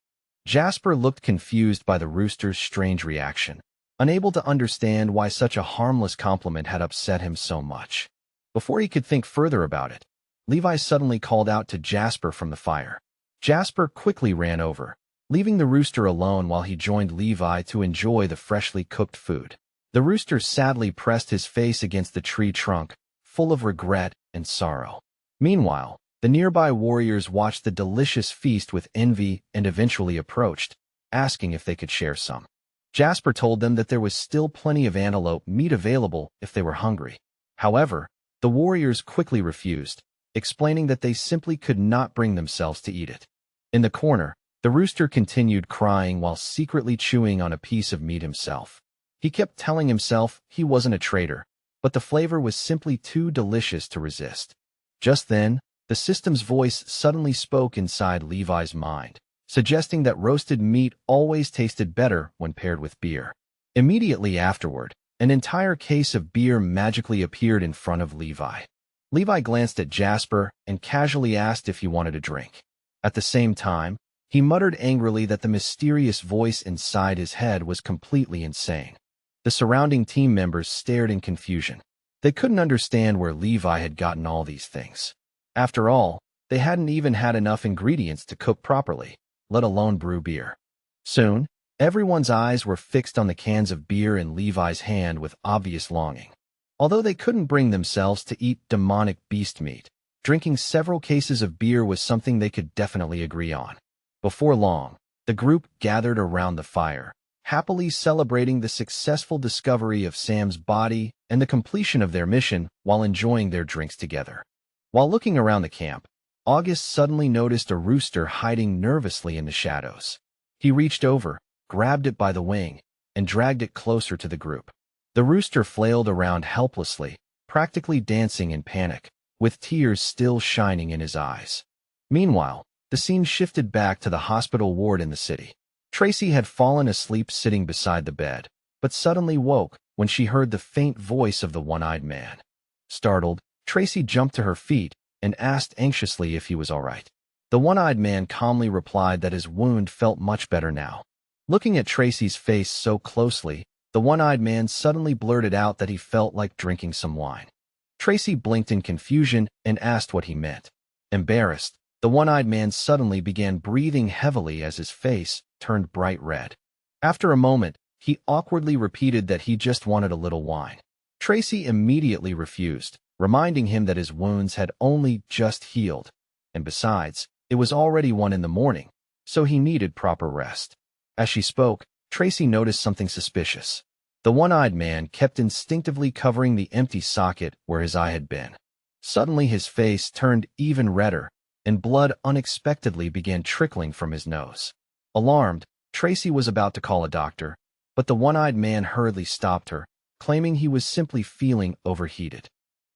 Jasper looked confused by the rooster's strange reaction, unable to understand why such a harmless compliment had upset him so much. Before he could think further about it, Levi suddenly called out to Jasper from the fire. Jasper quickly ran over, leaving the rooster alone while he joined Levi to enjoy the freshly cooked food. The rooster sadly pressed his face against the tree trunk, full of regret and sorrow. Meanwhile, the nearby warriors watched the delicious feast with envy and eventually approached, asking if they could share some. Jasper told them that there was still plenty of antelope meat available if they were hungry. However, the warriors quickly refused, explaining that they simply could not bring themselves to eat it. In the corner, the rooster continued crying while secretly chewing on a piece of meat himself. He kept telling himself he wasn't a traitor, but the flavor was simply too delicious to resist. Just then, the system's voice suddenly spoke inside Levi's mind, suggesting that roasted meat always tasted better when paired with beer. Immediately afterward, An entire case of beer magically appeared in front of Levi. Levi glanced at Jasper and casually asked if he wanted a drink. At the same time, he muttered angrily that the mysterious voice inside his head was completely insane. The surrounding team members stared in confusion. They couldn't understand where Levi had gotten all these things. After all, they hadn't even had enough ingredients to cook properly, let alone brew beer. Soon, everyone's eyes were fixed on the cans of beer in Levi's hand with obvious longing. Although they couldn't bring themselves to eat demonic beast meat, drinking several cases of beer was something they could definitely agree on. Before long, the group gathered around the fire, happily celebrating the successful discovery of Sam's body and the completion of their mission while enjoying their drinks together. While looking around the camp, August suddenly noticed a rooster hiding nervously in the shadows. He reached over, grabbed it by the wing, and dragged it closer to the group. The rooster flailed around helplessly, practically dancing in panic, with tears still shining in his eyes. Meanwhile, the scene shifted back to the hospital ward in the city. Tracy had fallen asleep sitting beside the bed, but suddenly woke when she heard the faint voice of the one-eyed man. Startled, Tracy jumped to her feet and asked anxiously if he was all right. The one-eyed man calmly replied that his wound felt much better now. Looking at Tracy's face so closely, the one-eyed man suddenly blurted out that he felt like drinking some wine. Tracy blinked in confusion and asked what he meant. Embarrassed, the one-eyed man suddenly began breathing heavily as his face turned bright red. After a moment, he awkwardly repeated that he just wanted a little wine. Tracy immediately refused, reminding him that his wounds had only just healed, and besides, it was already 1 in the morning, so he needed proper rest. As she spoke, Tracy noticed something suspicious. The one-eyed man kept instinctively covering the empty socket where his eye had been. Suddenly his face turned even redder, and blood unexpectedly began trickling from his nose. Alarmed, Tracy was about to call a doctor, but the one-eyed man hurriedly stopped her, claiming he was simply feeling overheated.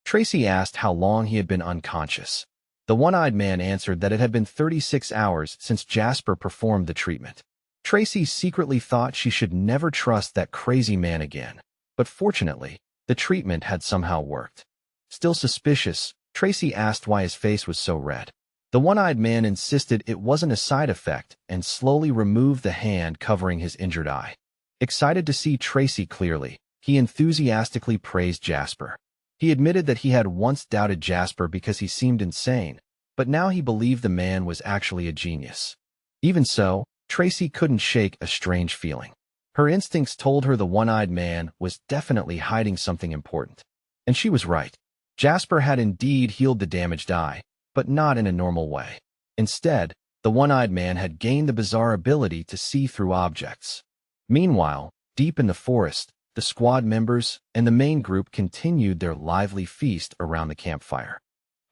Tracy asked how long he had been unconscious. The one-eyed man answered that it had been 36 hours since Jasper performed the treatment. Tracy secretly thought she should never trust that crazy man again, but fortunately, the treatment had somehow worked. Still suspicious, Tracy asked why his face was so red. The one-eyed man insisted it wasn't a side effect and slowly removed the hand covering his injured eye. Excited to see Tracy clearly, he enthusiastically praised Jasper. He admitted that he had once doubted Jasper because he seemed insane, but now he believed the man was actually a genius. Even so, Tracy couldn't shake a strange feeling. Her instincts told her the one-eyed man was definitely hiding something important. And she was right. Jasper had indeed healed the damaged eye, but not in a normal way. Instead, the one-eyed man had gained the bizarre ability to see through objects. Meanwhile, deep in the forest, the squad members and the main group continued their lively feast around the campfire.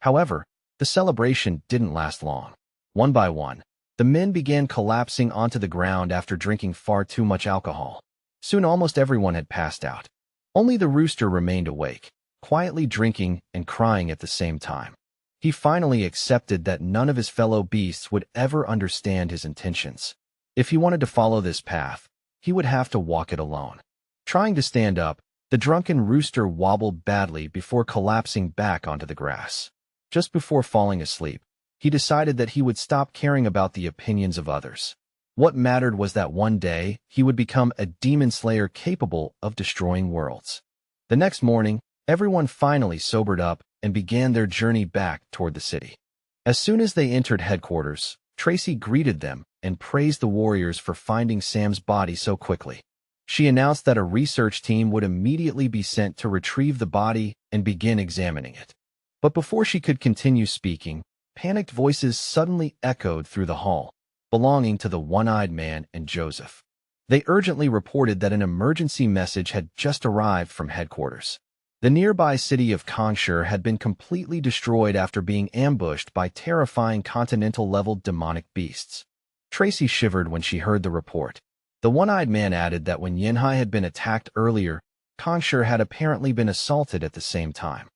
However, the celebration didn't last long. One by one, the men began collapsing onto the ground after drinking far too much alcohol. Soon almost everyone had passed out. Only the rooster remained awake, quietly drinking and crying at the same time. He finally accepted that none of his fellow beasts would ever understand his intentions. If he wanted to follow this path, he would have to walk it alone. Trying to stand up, the drunken rooster wobbled badly before collapsing back onto the grass. Just before falling asleep, he decided that he would stop caring about the opinions of others. What mattered was that one day he would become a demon slayer capable of destroying worlds. The next morning, everyone finally sobered up and began their journey back toward the city. As soon as they entered headquarters, Tracy greeted them and praised the warriors for finding Sam's body so quickly. She announced that a research team would immediately be sent to retrieve the body and begin examining it. But before she could continue speaking, panicked voices suddenly echoed through the hall, belonging to the one-eyed man and Joseph. They urgently reported that an emergency message had just arrived from headquarters. The nearby city of Kongshur had been completely destroyed after being ambushed by terrifying continental-level demonic beasts. Tracy shivered when she heard the report. The one-eyed man added that when Yanhai had been attacked earlier, Kongshur had apparently been assaulted at the same time.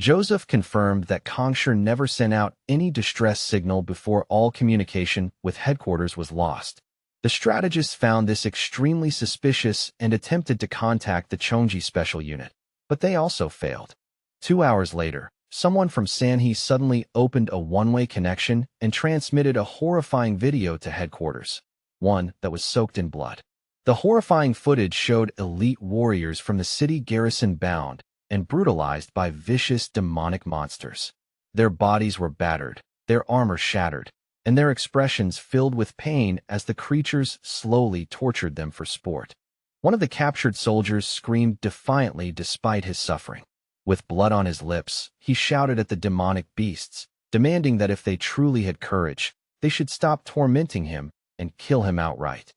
Joseph confirmed that Kongshur never sent out any distress signal before all communication with headquarters was lost. The strategists found this extremely suspicious and attempted to contact the Chongji Special Unit, but they also failed. 2 hours later, someone from Sanhee suddenly opened a one-way connection and transmitted a horrifying video to headquarters, one that was soaked in blood. The horrifying footage showed elite warriors from the city garrison bound and brutalized by vicious demonic monsters. Their bodies were battered, their armor shattered, and their expressions filled with pain as the creatures slowly tortured them for sport. One of the captured soldiers screamed defiantly despite his suffering. With blood on his lips, he shouted at the demonic beasts, demanding that if they truly had courage, they should stop tormenting him and kill him outright.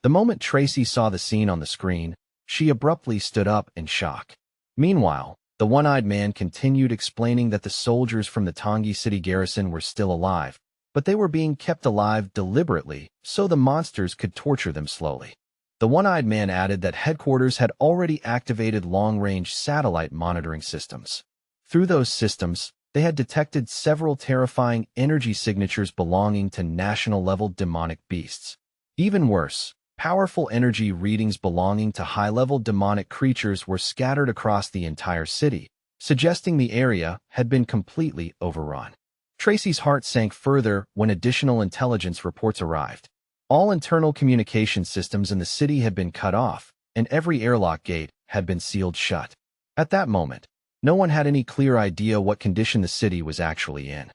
The moment Tracy saw the scene on the screen, she abruptly stood up in shock. Meanwhile, the one-eyed man continued explaining that the soldiers from the Tongji City garrison were still alive, but they were being kept alive deliberately so the monsters could torture them slowly. The one-eyed man added that headquarters had already activated long-range satellite monitoring systems. Through those systems, they had detected several terrifying energy signatures belonging to national-level demonic beasts. Even worse, powerful energy readings belonging to high-level demonic creatures were scattered across the entire city, suggesting the area had been completely overrun. Tracy's heart sank further when additional intelligence reports arrived. All internal communication systems in the city had been cut off, and every airlock gate had been sealed shut. At that moment, no one had any clear idea what condition the city was actually in.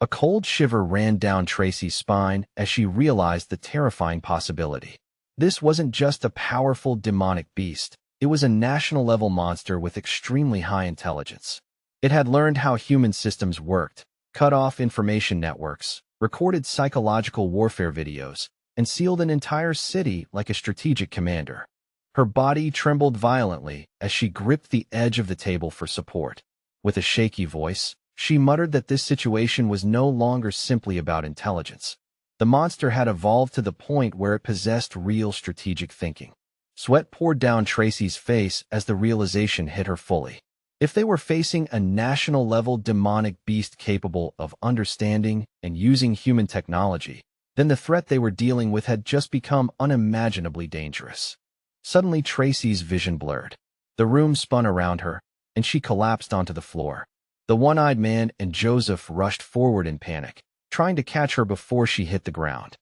A cold shiver ran down Tracy's spine as she realized the terrifying possibility. This wasn't just a powerful demonic beast, it was a national-level monster with extremely high intelligence. It had learned how human systems worked, cut off information networks, recorded psychological warfare videos, and sealed an entire city like a strategic commander. Her body trembled violently as she gripped the edge of the table for support. With a shaky voice, she muttered that this situation was no longer simply about intelligence. The monster had evolved to the point where it possessed real strategic thinking. Sweat poured down Tracy's face as the realization hit her fully. If they were facing a national-level demonic beast capable of understanding and using human technology, then the threat they were dealing with had just become unimaginably dangerous. Suddenly, Tracy's vision blurred. The room spun around her, and she collapsed onto the floor. The one-eyed man and Joseph rushed forward in panic, trying to catch her before she hit the ground.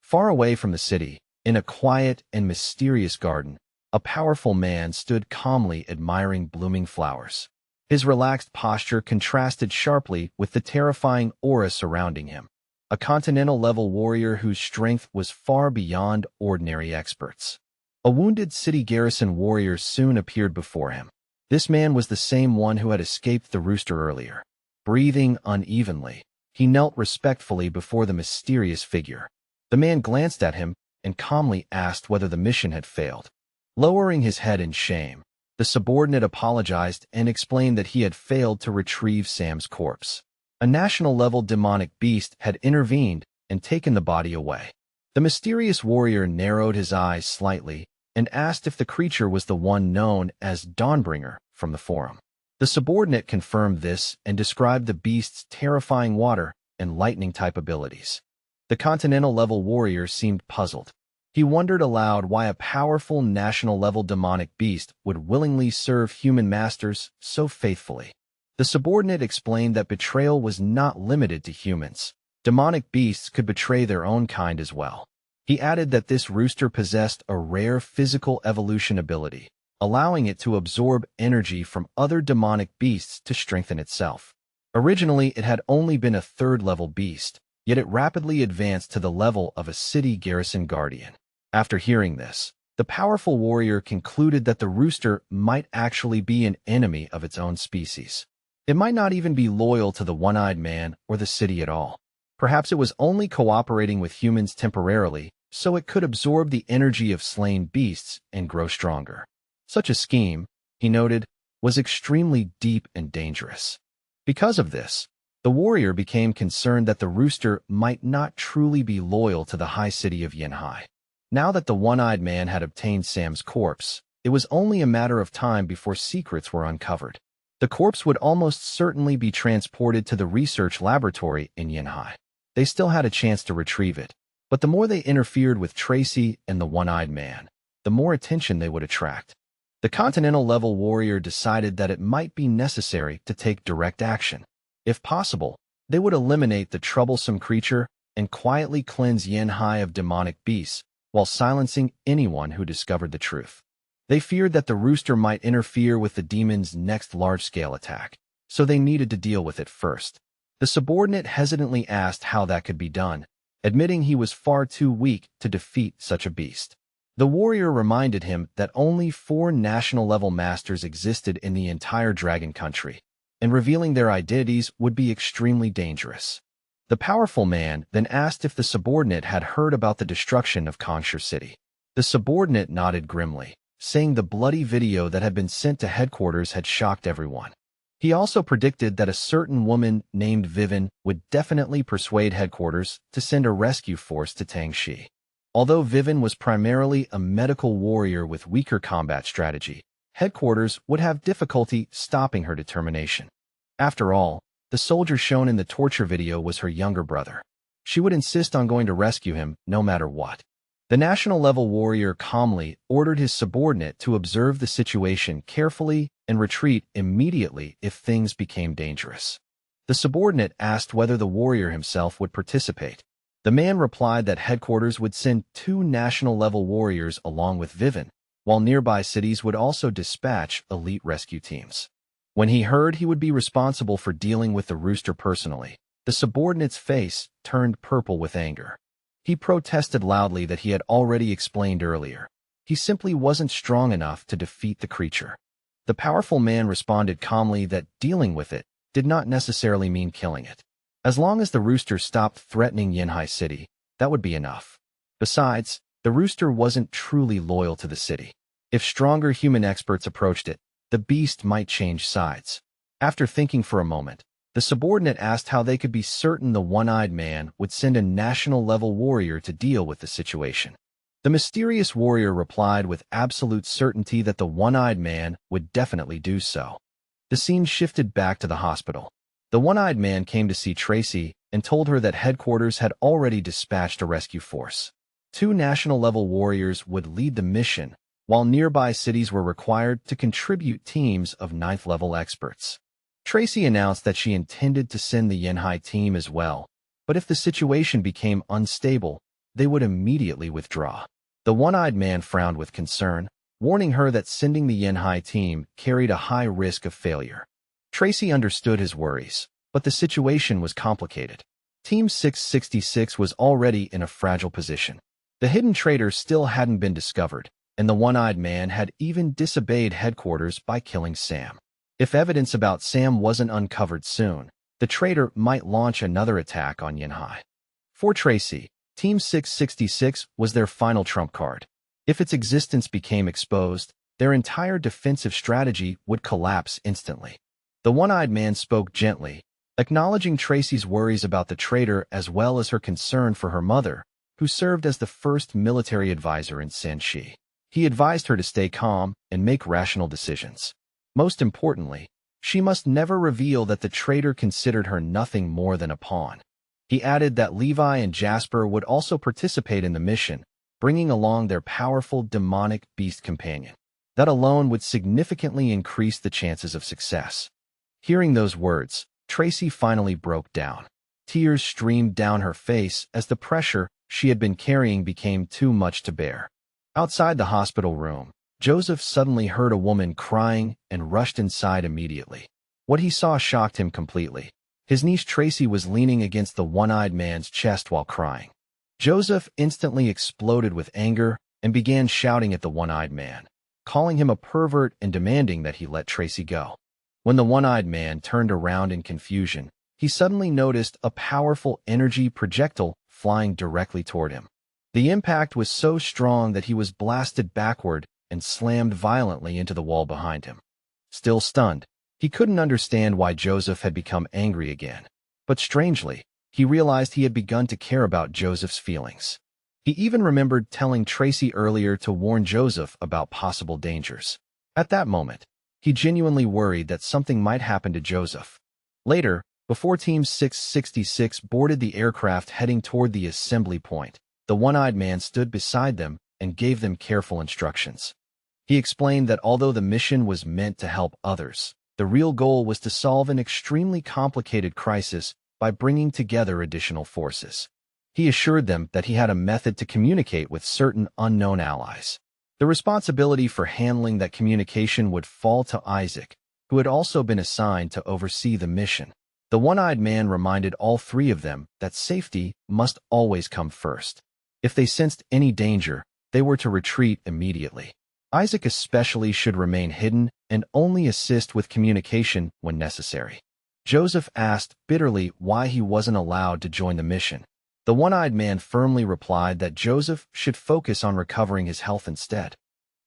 Far away from the city, in a quiet and mysterious garden, a powerful man stood calmly admiring blooming flowers. His relaxed posture contrasted sharply with the terrifying aura surrounding him. A continental-level warrior whose strength was far beyond ordinary experts. A wounded city garrison warrior soon appeared before him. This man was the same one who had escaped the rooster earlier. Breathing unevenly, he knelt respectfully before the mysterious figure. The man glanced at him and calmly asked whether the mission had failed. Lowering his head in shame, the subordinate apologized and explained that he had failed to retrieve Sam's corpse. A national-level demonic beast had intervened and taken the body away. The mysterious warrior narrowed his eyes slightly and asked if the creature was the one known as Dawnbringer from the forum. The subordinate confirmed this and described the beast's terrifying water and lightning-type abilities. The continental-level warrior seemed puzzled. He wondered aloud why a powerful national-level demonic beast would willingly serve human masters so faithfully. The subordinate explained that betrayal was not limited to humans. Demonic beasts could betray their own kind as well. He added that this rooster possessed a rare physical evolution ability, allowing it to absorb energy from other demonic beasts to strengthen itself. Originally, it had only been a third-level beast, yet it rapidly advanced to the level of a city garrison guardian. After hearing this, the powerful warrior concluded that the rooster might actually be an enemy of its own species. It might not even be loyal to the one-eyed man or the city at all. Perhaps it was only cooperating with humans temporarily, so it could absorb the energy of slain beasts and grow stronger. Such a scheme, he noted, was extremely deep and dangerous. Because of this, the warrior became concerned that the rooster might not truly be loyal to the high city of Yanhai. Now that the one-eyed man had obtained Sam's corpse, it was only a matter of time before secrets were uncovered. The corpse would almost certainly be transported to the research laboratory in Yanhai. They still had a chance to retrieve it, But the more they interfered with Tracy and the one-eyed man, the more attention they would attract. The Continental-level warrior decided that it might be necessary to take direct action. If possible, they would eliminate the troublesome creature and quietly cleanse Yanhai of demonic beasts while silencing anyone who discovered the truth. They feared that the rooster might interfere with the demon's next large-scale attack, so they needed to deal with it first. The subordinate hesitantly asked how that could be done, admitting he was far too weak to defeat such a beast. The warrior reminded him that only 4 national-level masters existed in the entire dragon country, and revealing their identities would be extremely dangerous. The powerful man then asked if the subordinate had heard about the destruction of Kongsher City. The subordinate nodded grimly, saying the bloody video that had been sent to headquarters had shocked everyone. He also predicted that a certain woman named Vivian would definitely persuade headquarters to send a rescue force to Tangxi. Although Vivian was primarily a medical warrior with weaker combat strategy, headquarters would have difficulty stopping her determination. After all, the soldier shown in the torture video was her younger brother. She would insist on going to rescue him no matter what. The national-level warrior calmly ordered his subordinate to observe the situation carefully and retreat immediately if things became dangerous. The subordinate asked whether the warrior himself would participate. The man replied that headquarters would send 2 national-level warriors along with Vivian, while nearby cities would also dispatch elite rescue teams. When he heard he would be responsible for dealing with the rooster personally, the subordinate's face turned purple with anger. He protested loudly that he had already explained earlier. He simply wasn't strong enough to defeat the creature. The powerful man responded calmly that dealing with it did not necessarily mean killing it. As long as the rooster stopped threatening Yanhai City, that would be enough. Besides, the rooster wasn't truly loyal to the city. If stronger human experts approached it, the beast might change sides. After thinking for a moment, the subordinate asked how they could be certain the one-eyed man would send a national-level warrior to deal with the situation. The mysterious warrior replied with absolute certainty that the one-eyed man would definitely do so. The scene shifted back to the hospital. The one-eyed man came to see Tracy and told her that headquarters had already dispatched a rescue force. 2 national-level warriors would lead the mission, while nearby cities were required to contribute teams of 9th-level experts. Tracy announced that she intended to send the Yanhai team as well, but if the situation became unstable, they would immediately withdraw. The one-eyed man frowned with concern, warning her that sending the Yanhai team carried a high risk of failure. Tracy understood his worries, but the situation was complicated. Team 666 was already in a fragile position. The hidden traitor still hadn't been discovered, and the one-eyed man had even disobeyed headquarters by killing Sam. If evidence about Sam wasn't uncovered soon, the traitor might launch another attack on Yanhai. For Tracy, Team 666 was their final trump card. If its existence became exposed, their entire defensive strategy would collapse instantly. The one-eyed man spoke gently, acknowledging Tracy's worries about the traitor as well as her concern for her mother, who served as the first military advisor in Sanxi. He advised her to stay calm and make rational decisions. Most importantly, she must never reveal that the traitor considered her nothing more than a pawn. He added that Levi and Jasper would also participate in the mission, bringing along their powerful demonic beast companion. That alone would significantly increase the chances of success. Hearing those words, Tracy finally broke down. Tears streamed down her face as the pressure she had been carrying became too much to bear. Outside the hospital room, Joseph suddenly heard a woman crying and rushed inside immediately. What he saw shocked him completely. His niece Tracy was leaning against the one-eyed man's chest while crying. Joseph instantly exploded with anger and began shouting at the one-eyed man, calling him a pervert and demanding that he let Tracy go. When the one-eyed man turned around in confusion, he suddenly noticed a powerful energy projectile flying directly toward him. The impact was so strong that he was blasted backward and slammed violently into the wall behind him. Still stunned, he couldn't understand why Joseph had become angry again. But strangely, he realized he had begun to care about Joseph's feelings. He even remembered telling Tracy earlier to warn Joseph about possible dangers. At that moment, he genuinely worried that something might happen to Joseph. Later, before Team 666 boarded the aircraft heading toward the assembly point, the one-eyed man stood beside them and gave them careful instructions. He explained that although the mission was meant to help others, the real goal was to solve an extremely complicated crisis by bringing together additional forces. He assured them that he had a method to communicate with certain unknown allies. The responsibility for handling that communication would fall to Isaac, who had also been assigned to oversee the mission. The one-eyed man reminded all three of them that safety must always come first. If they sensed any danger, they were to retreat immediately. Isaac especially should remain hidden and only assist with communication when necessary. Joseph asked bitterly why he wasn't allowed to join the mission. The one-eyed man firmly replied that Joseph should focus on recovering his health instead.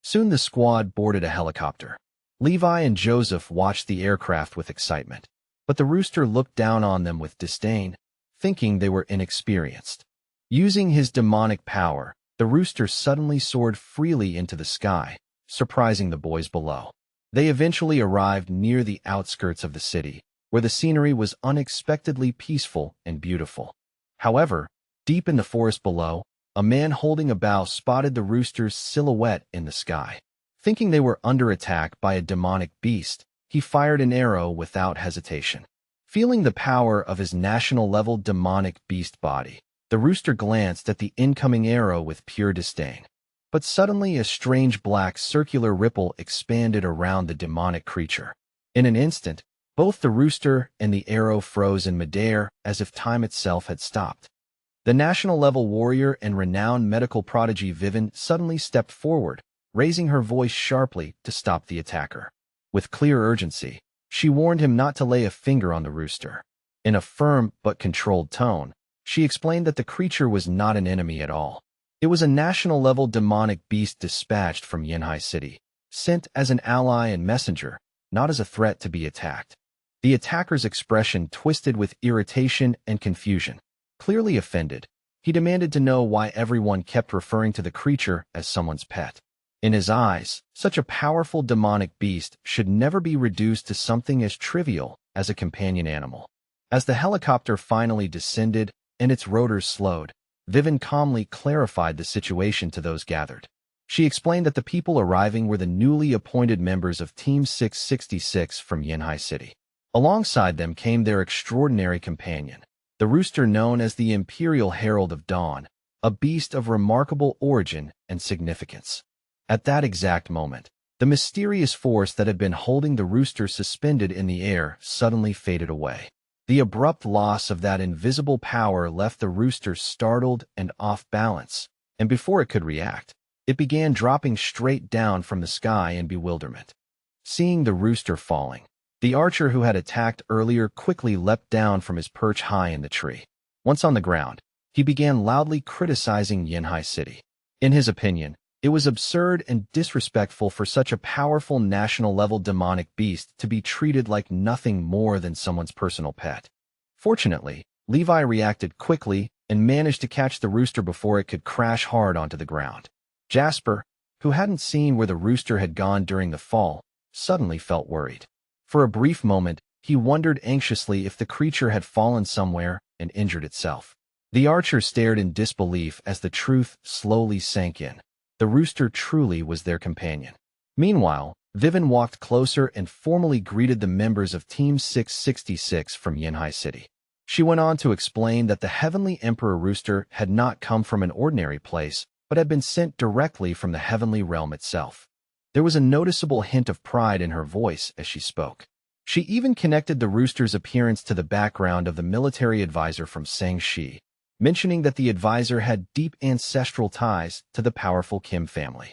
Soon the squad boarded a helicopter. Levi and Joseph watched the aircraft with excitement, but the rooster looked down on them with disdain, thinking they were inexperienced. Using his demonic power, the rooster suddenly soared freely into the sky, surprising the boys below. They eventually arrived near the outskirts of the city, where the scenery was unexpectedly peaceful and beautiful. However, deep in the forest below, a man holding a bow spotted the rooster's silhouette in the sky. Thinking they were under attack by a demonic beast, he fired an arrow without hesitation. Feeling the power of his national-level demonic beast body, the rooster glanced at the incoming arrow with pure disdain. But suddenly a strange black circular ripple expanded around the demonic creature. In an instant, both the rooster and the arrow froze in midair as if time itself had stopped. The national-level warrior and renowned medical prodigy Vivian suddenly stepped forward, raising her voice sharply to stop the attacker. With clear urgency, she warned him not to lay a finger on the rooster. In a firm but controlled tone, she explained that the creature was not an enemy at all. It was a national-level demonic beast dispatched from Yanhai City, sent as an ally and messenger, not as a threat to be attacked. The attacker's expression twisted with irritation and confusion. Clearly offended, he demanded to know why everyone kept referring to the creature as someone's pet. In his eyes, such a powerful demonic beast should never be reduced to something as trivial as a companion animal. As the helicopter finally descended and its rotors slowed, Vivian calmly clarified the situation to those gathered. She explained that the people arriving were the newly appointed members of Team 666 from Yanhai City. Alongside them came their extraordinary companion, the rooster known as the Imperial Herald of Dawn, a beast of remarkable origin and significance. At that exact moment, the mysterious force that had been holding the rooster suspended in the air suddenly faded away. The abrupt loss of that invisible power left the rooster startled and off balance, and before it could react, it began dropping straight down from the sky in bewilderment. Seeing the rooster falling, the archer who had attacked earlier quickly leapt down from his perch high in the tree. Once on the ground, he began loudly criticizing Yanhai City. In his opinion, it was absurd and disrespectful for such a powerful national-level demonic beast to be treated like nothing more than someone's personal pet. Fortunately, Levi reacted quickly and managed to catch the rooster before it could crash hard onto the ground. Jasper, who hadn't seen where the rooster had gone during the fall, suddenly felt worried. For a brief moment, he wondered anxiously if the creature had fallen somewhere and injured itself. The archer stared in disbelief as the truth slowly sank in. The rooster truly was their companion. Meanwhile, Vivian walked closer and formally greeted the members of Team 666 from Yanhai City. She went on to explain that the Heavenly Emperor Rooster had not come from an ordinary place, but had been sent directly from the heavenly realm itself. There was a noticeable hint of pride in her voice as she spoke. She even connected the rooster's appearance to the background of the military advisor from Sangxi, mentioning that the advisor had deep ancestral ties to the powerful Kim family.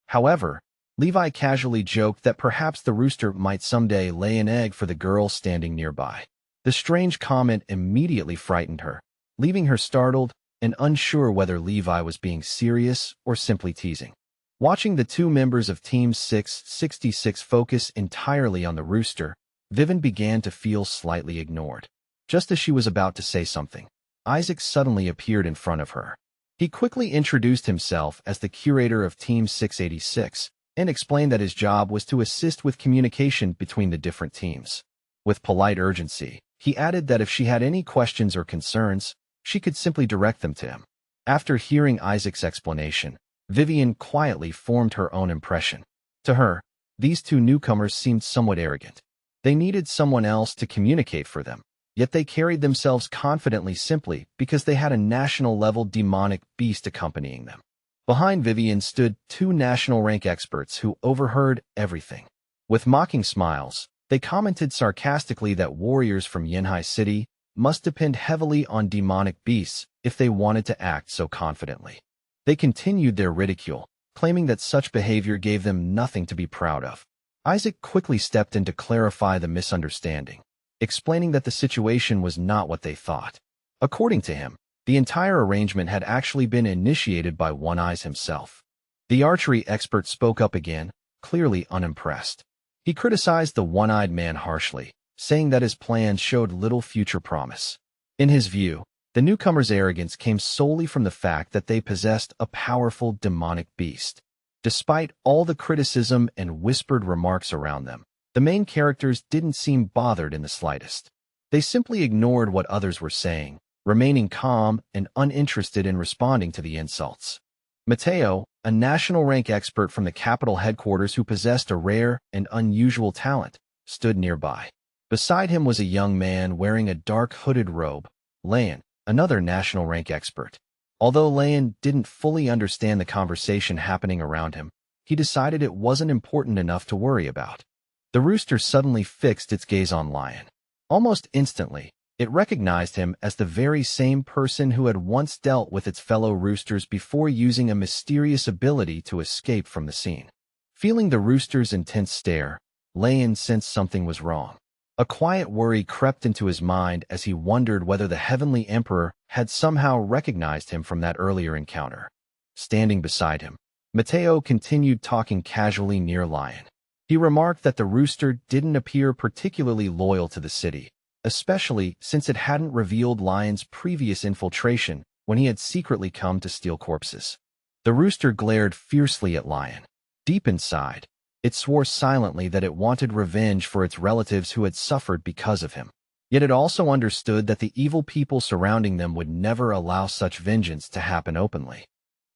However, Levi casually joked that perhaps the rooster might someday lay an egg for the girl standing nearby. The strange comment immediately frightened her, leaving her startled and unsure whether Levi was being serious or simply teasing. Watching the two members of Team 666 focus entirely on the rooster, Vivian began to feel slightly ignored. Just as she was about to say something, Isaac suddenly appeared in front of her. He quickly introduced himself as the curator of Team 686 and explained that his job was to assist with communication between the different teams. With polite urgency, he added that if she had any questions or concerns, she could simply direct them to him. After hearing Isaac's explanation, Vivian quietly formed her own impression. To her, these two newcomers seemed somewhat arrogant. They needed someone else to communicate for them, yet they carried themselves confidently simply because they had a national-level demonic beast accompanying them. Behind Vivian stood two national-rank experts who overheard everything. With mocking smiles, they commented sarcastically that warriors from Yanhai City must depend heavily on demonic beasts if they wanted to act so confidently. They continued their ridicule, claiming that such behavior gave them nothing to be proud of. Isaac quickly stepped in to clarify the misunderstanding, explaining that the situation was not what they thought. According to him, the entire arrangement had actually been initiated by One Eyes himself. The archery expert spoke up again, clearly unimpressed. He criticized the one-eyed man harshly, saying that his plans showed little future promise. In his view, the newcomers' arrogance came solely from the fact that they possessed a powerful demonic beast. Despite all the criticism and whispered remarks around them, the main characters didn't seem bothered in the slightest. They simply ignored what others were saying, remaining calm and uninterested in responding to the insults. Mateo, a national rank expert from the capital headquarters who possessed a rare and unusual talent, stood nearby. Beside him was a young man wearing a dark hooded robe, Lan, another national rank expert. Although Lan didn't fully understand the conversation happening around him, he decided it wasn't important enough to worry about. The rooster suddenly fixed its gaze on Lion. Almost instantly, it recognized him as the very same person who had once dealt with its fellow roosters before using a mysterious ability to escape from the scene. Feeling the rooster's intense stare, Lion sensed something was wrong. A quiet worry crept into his mind as he wondered whether the Heavenly Emperor had somehow recognized him from that earlier encounter. Standing beside him, Mateo continued talking casually near Lion. He remarked that the rooster didn't appear particularly loyal to the city, especially since it hadn't revealed Lion's previous infiltration when he had secretly come to steal corpses. The rooster glared fiercely at Lion. Deep inside, it swore silently that it wanted revenge for its relatives who had suffered because of him. Yet it also understood that the evil people surrounding them would never allow such vengeance to happen openly.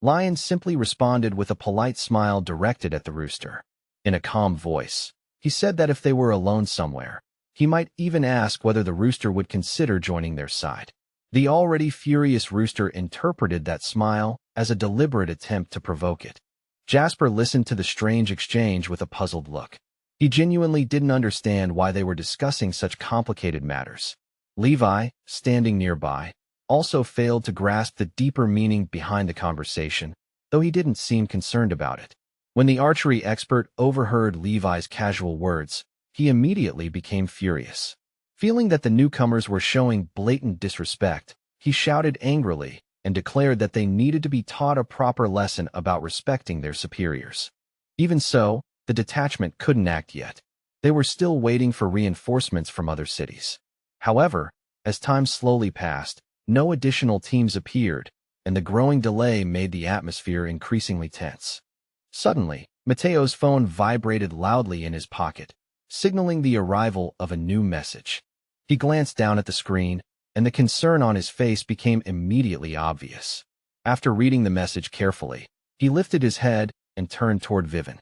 Lion simply responded with a polite smile directed at the rooster. In a calm voice, he said that if they were alone somewhere, he might even ask whether the rooster would consider joining their side. The already furious rooster interpreted that smile as a deliberate attempt to provoke it. Jasper listened to the strange exchange with a puzzled look. He genuinely didn't understand why they were discussing such complicated matters. Levi, standing nearby, also failed to grasp the deeper meaning behind the conversation, though he didn't seem concerned about it. When the archery expert overheard Levi's casual words, he immediately became furious. Feeling that the newcomers were showing blatant disrespect, he shouted angrily and declared that they needed to be taught a proper lesson about respecting their superiors. Even so, the detachment couldn't act yet. They were still waiting for reinforcements from other cities. However, as time slowly passed, no additional teams appeared, and the growing delay made the atmosphere increasingly tense. Suddenly, Mateo's phone vibrated loudly in his pocket, signaling the arrival of a new message. He glanced down at the screen, and the concern on his face became immediately obvious. After reading the message carefully, he lifted his head and turned toward Vivian.